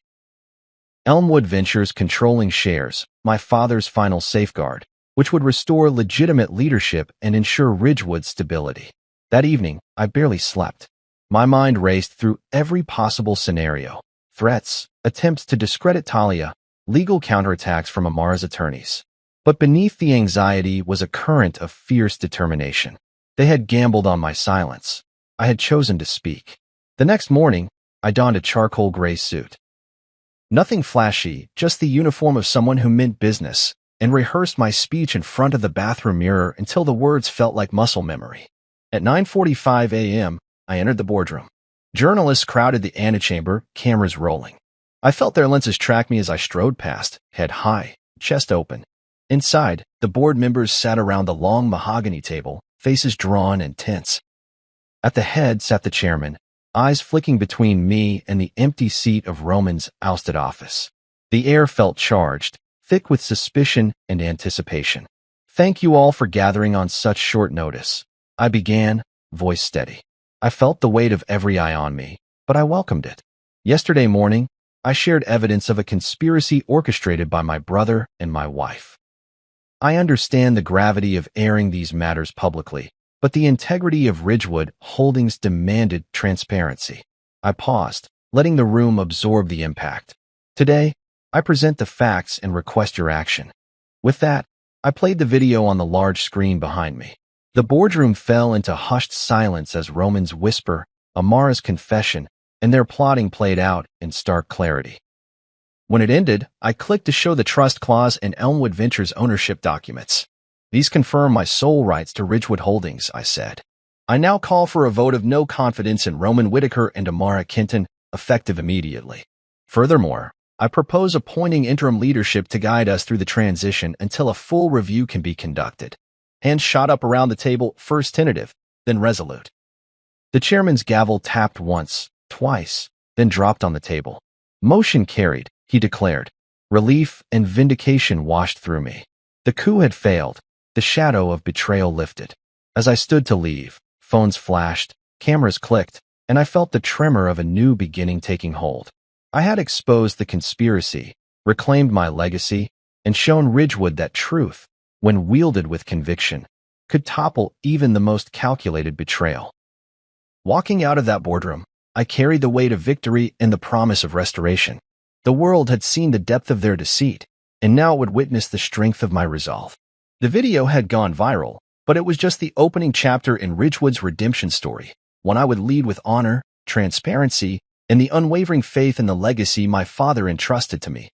Elmwood Ventures controlling shares, my father's final safeguard, which would restore legitimate leadership and ensure Ridgewood's stability. That evening, I barely slept. My mind raced through every possible scenario: threats, attempts to discredit Talia, legal counterattacks from Amara's attorneys. But beneath the anxiety was a current of fierce determination. They had gambled on my silence. I had chosen to speak. The next morning, I donned a charcoal gray suit. Nothing flashy, just the uniform of someone who meant business, and rehearsed my speech in front of the bathroom mirror until the words felt like muscle memory. At 9:45 a.m., I entered the boardroom. Journalists crowded the antechamber, cameras rolling. I felt their lenses track me as I strode past, head high, chest open. Inside, the board members sat around the long mahogany table, faces drawn and tense. At the head sat the chairman, eyes flicking between me and the empty seat of Roman's ousted office. The air felt charged, thick with suspicion and anticipation. "Thank you all for gathering on such short notice," I began, voice steady. I felt the weight of every eye on me, but I welcomed it. Yesterday morning, I shared evidence of a conspiracy orchestrated by my brother and my wife. I understand the gravity of airing these matters publicly, but the integrity of Ridgewood Holdings demanded transparency. I paused, letting the room absorb the impact. Today, I present the facts and request your action. With that, I played the video on the large screen behind me. The boardroom fell into hushed silence as Roman's whisper, Amara's confession, and their plotting played out in stark clarity. When it ended, I clicked to show the trust clause and Elmwood Ventures ownership documents. "These confirm my sole rights to Ridgewood Holdings," I said. "I now call for a vote of no confidence in Roman Whitaker and Amara Kenton, effective immediately. Furthermore, I propose appointing interim leadership to guide us through the transition until a full review can be conducted." Hands shot up around the table, first tentative, then resolute. The chairman's gavel tapped once, twice, then dropped on the table. "Motion carried," he declared. Relief and vindication washed through me. The coup had failed. The shadow of betrayal lifted. As I stood to leave, phones flashed, cameras clicked, and I felt the tremor of a new beginning taking hold. I had exposed the conspiracy, reclaimed my legacy, and shown Ridgewood that truth, when wielded with conviction, could topple even the most calculated betrayal. Walking out of that boardroom, I carried the weight of victory and the promise of restoration. The world had seen the depth of their deceit, and now it would witness the strength of my resolve. The video had gone viral, but it was just the opening chapter in Ridgewood's redemption story, one I would lead with honor, transparency, and the unwavering faith in the legacy my father entrusted to me.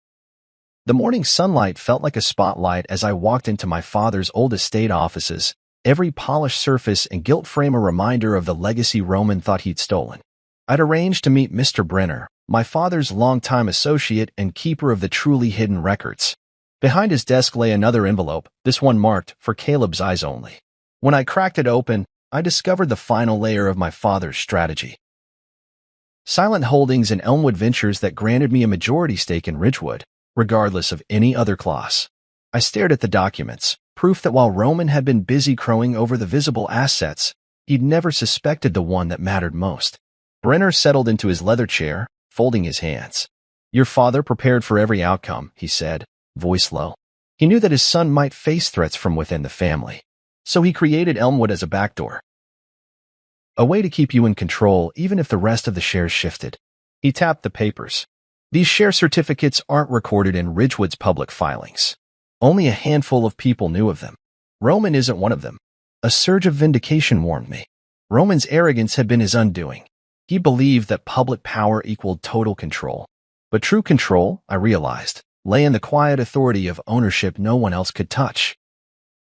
The morning sunlight felt like a spotlight as I walked into my father's old estate offices, every polished surface and gilt frame a reminder of the legacy Roman thought he'd stolen. I'd arranged to meet Mr. Brenner, my father's longtime associate and keeper of the truly hidden records. Behind his desk lay another envelope, this one marked, "For Caleb's eyes only." When I cracked it open, I discovered the final layer of my father's strategy. Silent holdings in Elmwood Ventures that granted me a majority stake in Ridgewood, regardless of any other clause. I stared at the documents, proof that while Roman had been busy crowing over the visible assets, he'd never suspected the one that mattered most. Brenner settled into his leather chair, folding his hands. "Your father prepared for every outcome," he said, voice low. He knew that his son might face threats from within the family, so he created Elmwood as a backdoor. A way to keep you in control even if the rest of the shares shifted. He tapped the papers. These share certificates aren't recorded in Ridgewood's public filings. Only a handful of people knew of them. Roman isn't one of them. A surge of vindication warmed me. Roman's arrogance had been his undoing. He believed that public power equaled total control. But true control, I realized, lay in the quiet authority of ownership no one else could touch.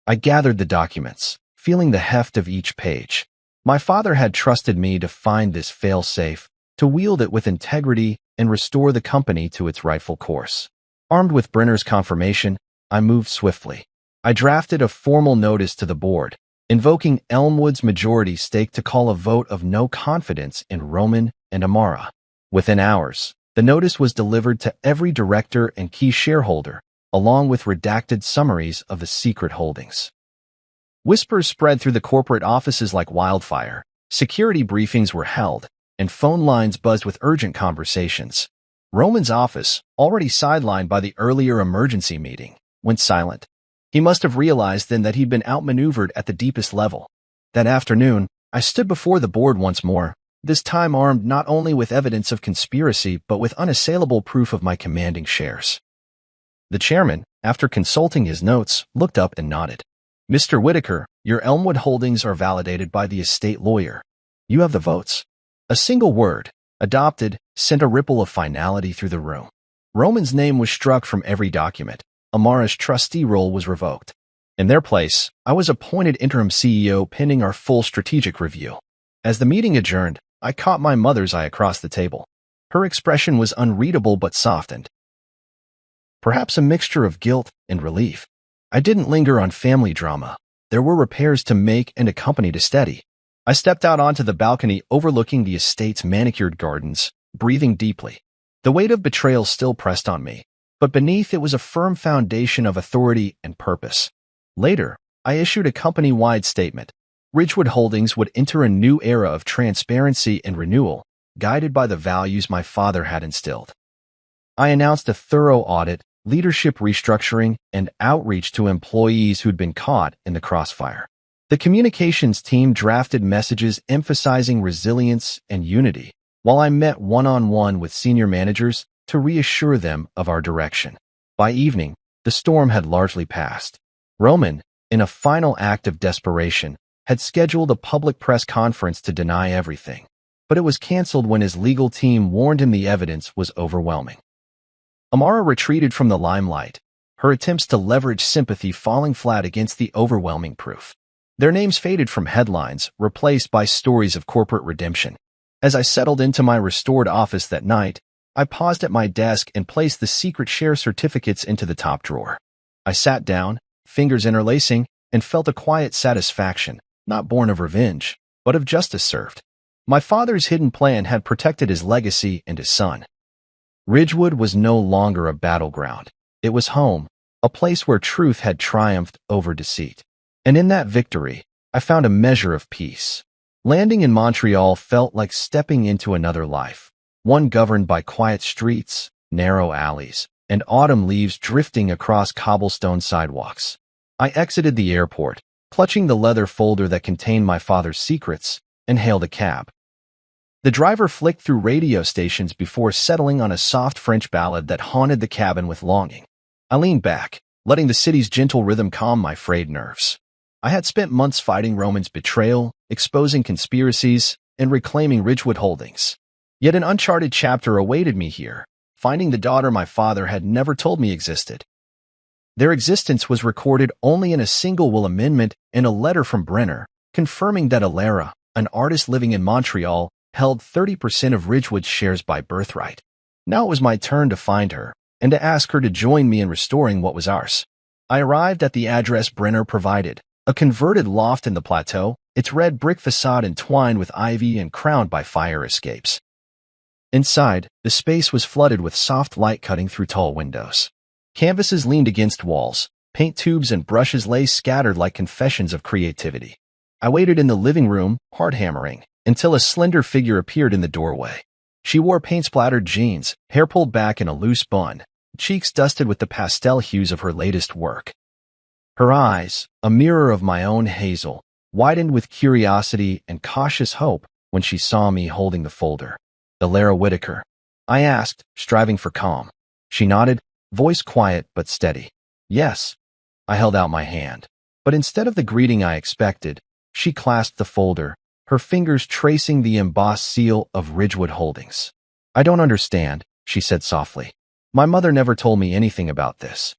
I gathered the documents, feeling the heft of each page. My father had trusted me to find this fail-safe, to wield it with integrity, and restore the company to its rightful course. Armed with Brenner's confirmation, I moved swiftly. I drafted a formal notice to the board, invoking Elmwood's majority stake to call a vote of no confidence in Roman and Amara. Within hours, the notice was delivered to every director and key shareholder, along with redacted summaries of the secret holdings. Whispers spread through the corporate offices like wildfire, security briefings were held, and phone lines buzzed with urgent conversations. Roman's office, already sidelined by the earlier emergency meeting, went silent. He must have realized then that he'd been outmaneuvered at the deepest level. That afternoon, I stood before the board once more, this time armed not only with evidence of conspiracy but with unassailable proof of my commanding shares. The chairman, after consulting his notes, looked up and nodded. "Mr. Whitaker, your Elmwood holdings are validated by the estate lawyer. You have the votes." A single word, adopted, sent a ripple of finality through the room. Roman's name was struck from every document. Amara's trustee role was revoked. In their place, I was appointed interim CEO pending our full strategic review. As the meeting adjourned, I caught my mother's eye across the table. Her expression was unreadable but softened. Perhaps a mixture of guilt and relief. I didn't linger on family drama. There were repairs to make and a company to steady. I stepped out onto the balcony overlooking the estate's manicured gardens, breathing deeply. The weight of betrayal still pressed on me, but beneath it was a firm foundation of authority and purpose. Later, I issued a company-wide statement. Ridgewood Holdings would enter a new era of transparency and renewal, guided by the values my father had instilled. I announced a thorough audit, leadership restructuring, and outreach to employees who'd been caught in the crossfire. The communications team drafted messages emphasizing resilience and unity, while I met one-on-one with senior managers to reassure them of our direction. By evening, the storm had largely passed. Roman, in a final act of desperation, had scheduled a public press conference to deny everything, but it was canceled when his legal team warned him the evidence was overwhelming. Amara retreated from the limelight, her attempts to leverage sympathy falling flat against the overwhelming proof. Their names faded from headlines, replaced by stories of corporate redemption. As I settled into my restored office that night, I paused at my desk and placed the secret share certificates into the top drawer. I sat down, fingers interlacing, and felt a quiet satisfaction, not born of revenge, but of justice served. My father's hidden plan had protected his legacy and his son. Ridgewood was no longer a battleground. It was home, a place where truth had triumphed over deceit. And in that victory, I found a measure of peace. Landing in Montreal felt like stepping into another life, one governed by quiet streets, narrow alleys, and autumn leaves drifting across cobblestone sidewalks. I exited the airport, clutching the leather folder that contained my father's secrets, and hailed a cab. The driver flicked through radio stations before settling on a soft French ballad that haunted the cabin with longing. I leaned back, letting the city's gentle rhythm calm my frayed nerves. I had spent months fighting Roman's betrayal, exposing conspiracies, and reclaiming Ridgewood Holdings. Yet an uncharted chapter awaited me here, finding the daughter my father had never told me existed. Their existence was recorded only in a single will amendment and a letter from Brenner, confirming that Alara, an artist living in Montreal, held 30% of Ridgewood's shares by birthright. Now it was my turn to find her, and to ask her to join me in restoring what was ours. I arrived at the address Brenner provided, a converted loft in the plateau, its red brick facade entwined with ivy and crowned by fire escapes. Inside, the space was flooded with soft light cutting through tall windows. Canvases leaned against walls, paint tubes and brushes lay scattered like confessions of creativity. I waited in the living room, hard hammering, until a slender figure appeared in the doorway. She wore paint-splattered jeans, hair pulled back in a loose bun, cheeks dusted with the pastel hues of her latest work. Her eyes, a mirror of my own hazel, widened with curiosity and cautious hope when she saw me holding the folder. "Alara Whitaker?" I asked, striving for calm. She nodded, voice quiet but steady. "Yes." I held out my hand. But instead of the greeting I expected, she clasped the folder, her fingers tracing the embossed seal of Ridgewood Holdings. "I don't understand," she said softly. "My mother never told me anything about this."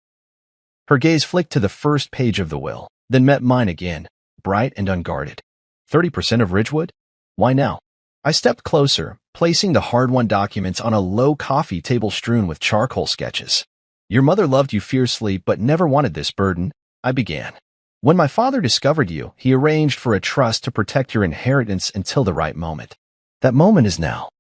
Her gaze flicked to the first page of the will, then met mine again, bright and unguarded. 30% of Ridgewood? Why now? I stepped closer, placing the hard-won documents on a low coffee table strewn with charcoal sketches. "Your mother loved you fiercely but never wanted this burden," I began. When my father discovered you, he arranged for a trust to protect your inheritance until the right moment. That moment is now.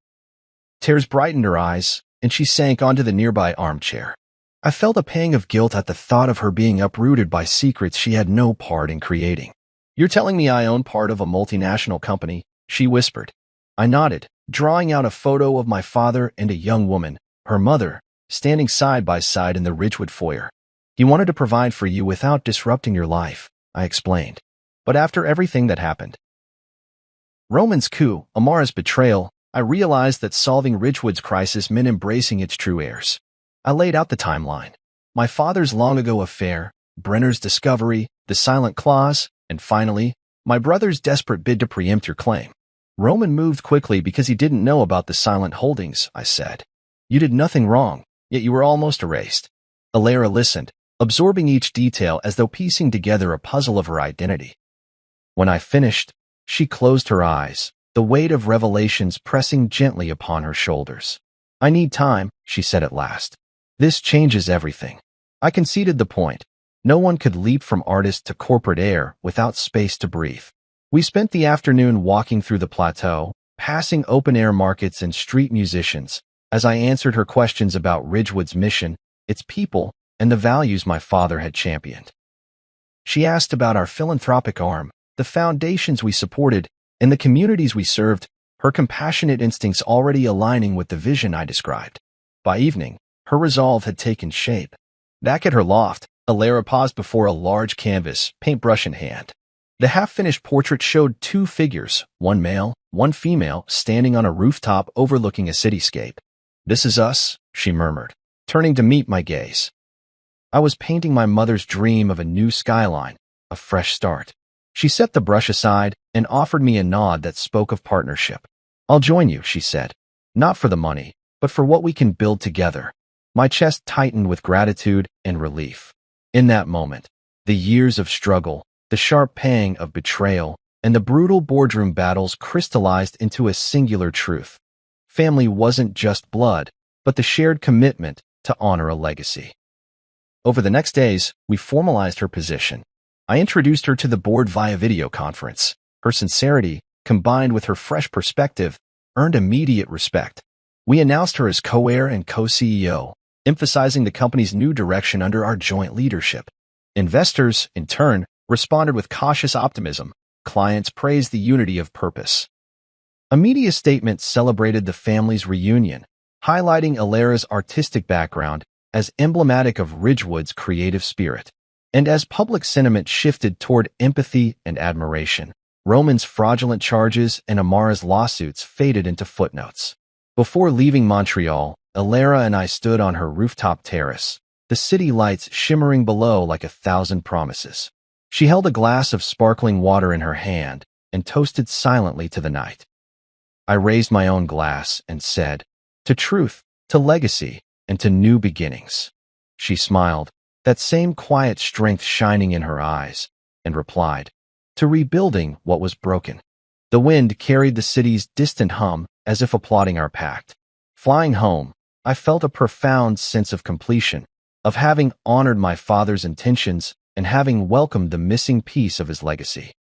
Tears brightened her eyes, and she sank onto the nearby armchair. I felt a pang of guilt at the thought of her being uprooted by secrets she had no part in creating. You're telling me I own part of a multinational company? She whispered. I nodded, drawing out a photo of my father and a young woman, her mother, standing side by side in the Ridgewood foyer. He wanted to provide for you without disrupting your life, I explained. But after everything that happened, Roman's coup, Amara's betrayal, I realized that solving Ridgewood's crisis meant embracing its true heirs. I laid out the timeline. My father's long-ago affair, Brenner's discovery, the silent clause, and finally, my brother's desperate bid to preempt your claim. Roman moved quickly because he didn't know about the silent holdings, I said. You did nothing wrong, yet you were almost erased. Alara listened, absorbing each detail as though piecing together a puzzle of her identity. When I finished, she closed her eyes, the weight of revelations pressing gently upon her shoulders. I need time, she said at last. This changes everything. I conceded the point. No one could leap from artist to corporate heir without space to breathe. We spent the afternoon walking through the plateau, passing open-air markets and street musicians, as I answered her questions about Ridgewood's mission, its people, and the values my father had championed. She asked about our philanthropic arm, the foundations we supported, and the communities we served, her compassionate instincts already aligning with the vision I described. By evening, her resolve had taken shape. Back at her loft, Alara paused before a large canvas, paintbrush in hand. The half-finished portrait showed two figures, one male, one female, standing on a rooftop overlooking a cityscape. This is us, she murmured, turning to meet my gaze. I was painting my mother's dream of a new skyline, a fresh start. She set the brush aside and offered me a nod that spoke of partnership. I'll join you, she said. Not for the money, but for what we can build together. My chest tightened with gratitude and relief. In that moment, the years of struggle, the sharp pang of betrayal, and the brutal boardroom battles crystallized into a singular truth. Family wasn't just blood, but the shared commitment to honor a legacy. Over the next days, we formalized her position. I introduced her to the board via video conference. Her sincerity, combined with her fresh perspective, earned immediate respect. We announced her as co-heir and co-CEO, emphasizing the company's new direction under our joint leadership. Investors, in turn, responded with cautious optimism. Clients praised the unity of purpose. A media statement celebrated the family's reunion, highlighting Alara's artistic background as emblematic of Ridgewood's creative spirit. And as public sentiment shifted toward empathy and admiration, Roman's fraudulent charges and Amara's lawsuits faded into footnotes. Before leaving Montreal, Alara and I stood on her rooftop terrace, the city lights shimmering below like 1,000 promises. She held a glass of sparkling water in her hand and toasted silently to the night. I raised my own glass and said, to truth, to legacy, and to new beginnings. She smiled, that same quiet strength shining in her eyes, and replied, to rebuilding what was broken. The wind carried the city's distant hum as if applauding our pact. Flying home, I felt a profound sense of completion, of having honored my father's intentions and having welcomed the missing piece of his legacy.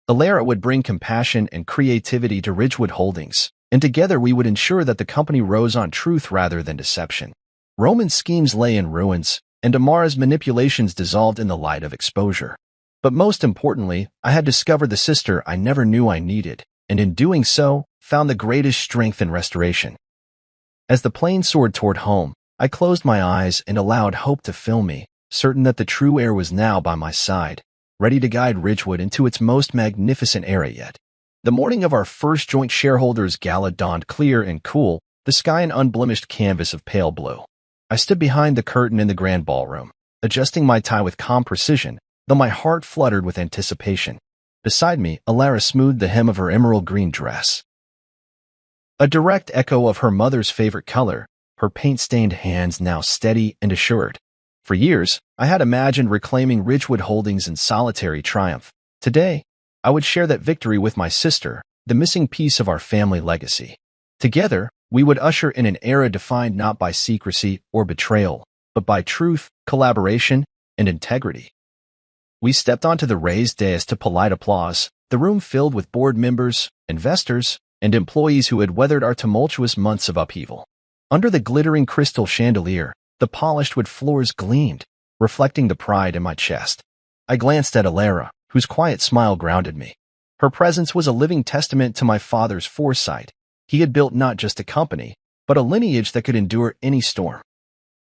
Alara would bring compassion and creativity to Ridgewood Holdings, and together we would ensure that the company rose on truth rather than deception. Roman's schemes lay in ruins, and Amara's manipulations dissolved in the light of exposure. But most importantly, I had discovered the sister I never knew I needed, and in doing so, found the greatest strength in restoration. As the plane soared toward home, I closed my eyes and allowed hope to fill me, certain that the true heir was now by my side, ready to guide Ridgewood into its most magnificent era yet. The morning of our first joint shareholders' gala dawned clear and cool, the sky an unblemished canvas of pale blue. I stood behind the curtain in the grand ballroom, adjusting my tie with calm precision, though my heart fluttered with anticipation. Beside me, Alara smoothed the hem of her emerald green dress. A direct echo of her mother's favorite color, her paint-stained hands now steady and assured. For years, I had imagined reclaiming Ridgewood Holdings in solitary triumph. Today, I would share that victory with my sister, the missing piece of our family legacy. Together, we would usher in an era defined not by secrecy or betrayal, but by truth, collaboration, and integrity. We stepped onto the raised dais to polite applause, the room filled with board members, investors, and employees who had weathered our tumultuous months of upheaval. Under the glittering crystal chandelier, the polished wood floors gleamed, reflecting the pride in my chest. I glanced at Alara, whose quiet smile grounded me. Her presence was a living testament to my father's foresight. He had built not just a company, but a lineage that could endure any storm.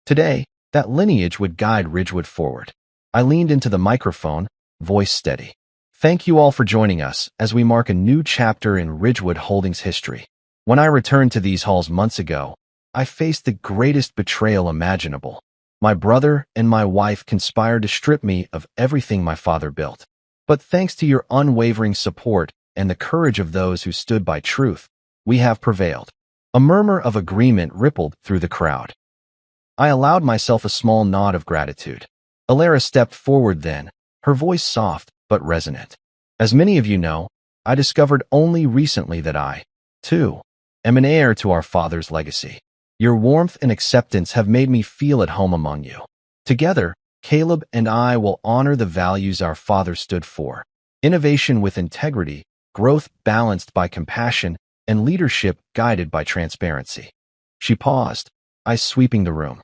Today, that lineage would guide Ridgewood forward. I leaned into the microphone, voice steady. Thank you all for joining us as we mark a new chapter in Ridgewood Holdings history. When I returned to these halls months ago, I faced the greatest betrayal imaginable. My brother and my wife conspired to strip me of everything my father built. But thanks to your unwavering support and the courage of those who stood by truth, we have prevailed. A murmur of agreement rippled through the crowd. I allowed myself a small nod of gratitude. Alara stepped forward then, her voice soft but resonant. As many of you know, I discovered only recently that I, too, am an heir to our father's legacy. Your warmth and acceptance have made me feel at home among you. Together, Caleb and I will honor the values our father stood for: innovation with integrity, growth balanced by compassion, and leadership guided by transparency. She paused, eyes sweeping the room.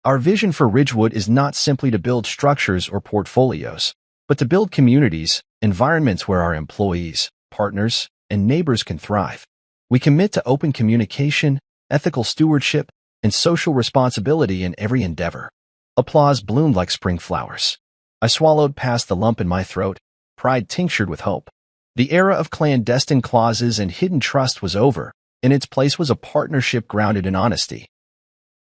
Our vision for Ridgewood is not simply to build structures or portfolios, but to build communities, environments where our employees, partners, and neighbors can thrive. We commit to open communication, ethical stewardship, and social responsibility in every endeavor. Applause bloomed like spring flowers. I swallowed past the lump in my throat, pride tinctured with hope. The era of clandestine clauses and hidden trust was over. In its place was a partnership grounded in honesty.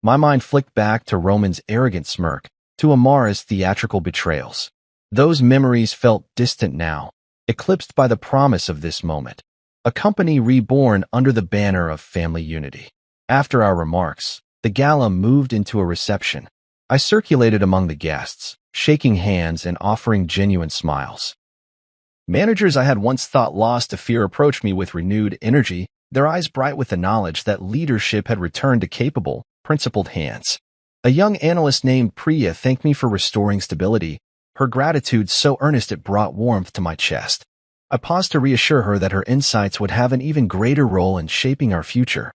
My mind flicked back to Roman's arrogant smirk, to Amara's theatrical betrayals. Those memories felt distant now, eclipsed by the promise of this moment, a company reborn under the banner of family unity. After our remarks, the gala moved into a reception. I circulated among the guests, shaking hands and offering genuine smiles. Managers I had once thought lost to fear approached me with renewed energy, their eyes bright with the knowledge that leadership had returned to capable, principled hands. A young analyst named Priya thanked me for restoring stability, her gratitude so earnest it brought warmth to my chest. I paused to reassure her that her insights would have an even greater role in shaping our future.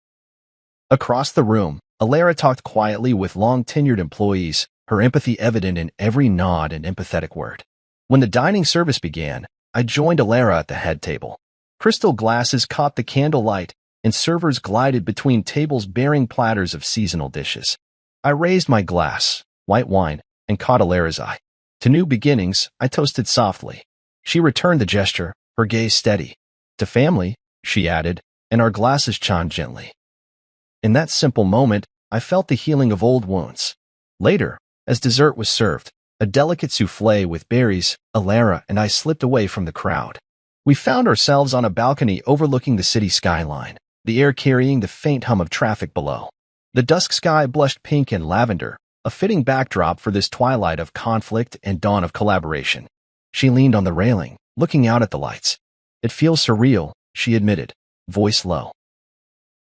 Across the room, Alara talked quietly with long-tenured employees, her empathy evident in every nod and empathetic word. When the dining service began, I joined Alara at the head table. Crystal glasses caught the candlelight, and servers glided between tables bearing platters of seasonal dishes. I raised my glass, white wine, and caught Alara's eye. To new beginnings, I toasted softly. She returned the gesture, her gaze steady. To family, she added, and our glasses chimed gently. In that simple moment, I felt the healing of old wounds. Later, as dessert was served, a delicate souffle with berries, Alara and I slipped away from the crowd. We found ourselves on a balcony overlooking the city skyline, the air carrying the faint hum of traffic below. The dusk sky blushed pink and lavender, a fitting backdrop for this twilight of conflict and dawn of collaboration. She leaned on the railing, looking out at the lights. It feels surreal, she admitted, voice low.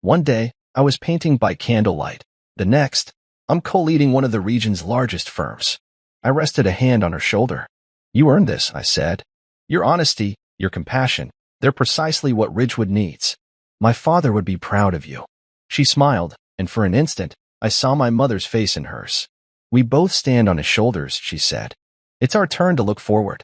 One day, I was painting by candlelight. The next, I'm co-leading one of the region's largest firms. I rested a hand on her shoulder. You earned this, I said. Your honesty, your compassion, they're precisely what Ridgewood needs. My father would be proud of you. She smiled, and for an instant, I saw my mother's face in hers. We both stand on his shoulders, she said. It's our turn to look forward.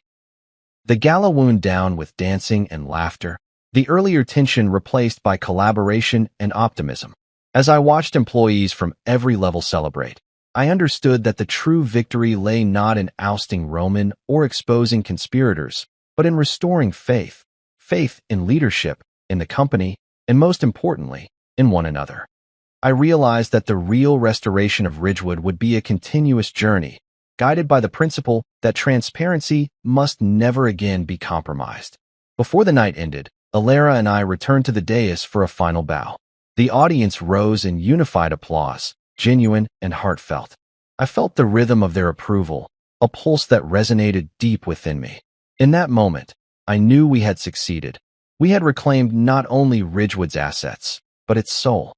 The gala wound down with dancing and laughter, the earlier tension replaced by collaboration and optimism. As I watched employees from every level celebrate, I understood that the true victory lay not in ousting Roman or exposing conspirators, but in restoring faith. Faith in leadership, in the company, and most importantly, in one another. I realized that the real restoration of Ridgewood would be a continuous journey, guided by the principle that transparency must never again be compromised. Before the night ended, Alara and I returned to the dais for a final bow. The audience rose in unified applause, genuine and heartfelt. I felt the rhythm of their approval, a pulse that resonated deep within me. In that moment, I knew we had succeeded. We had reclaimed not only Ridgewood's assets, but its soul.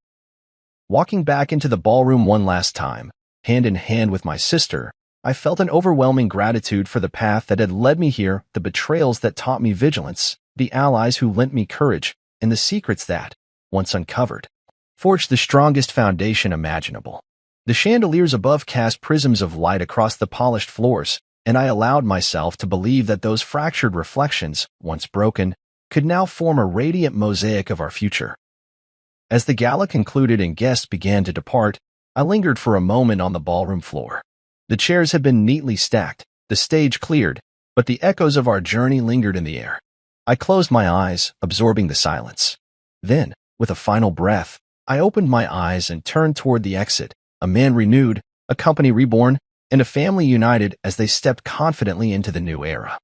Walking back into the ballroom one last time, hand in hand with my sister, I felt an overwhelming gratitude for the path that had led me here, the betrayals that taught me vigilance, the allies who lent me courage, and the secrets that, once uncovered, forged the strongest foundation imaginable. The chandeliers above cast prisms of light across the polished floors, and I allowed myself to believe that those fractured reflections, once broken, could now form a radiant mosaic of our future. As the gala concluded and guests began to depart, I lingered for a moment on the ballroom floor. The chairs had been neatly stacked, the stage cleared, but the echoes of our journey lingered in the air. I closed my eyes, absorbing the silence. Then, with a final breath, I opened my eyes and turned toward the exit, a man renewed, a company reborn, and a family united as they stepped confidently into the new era.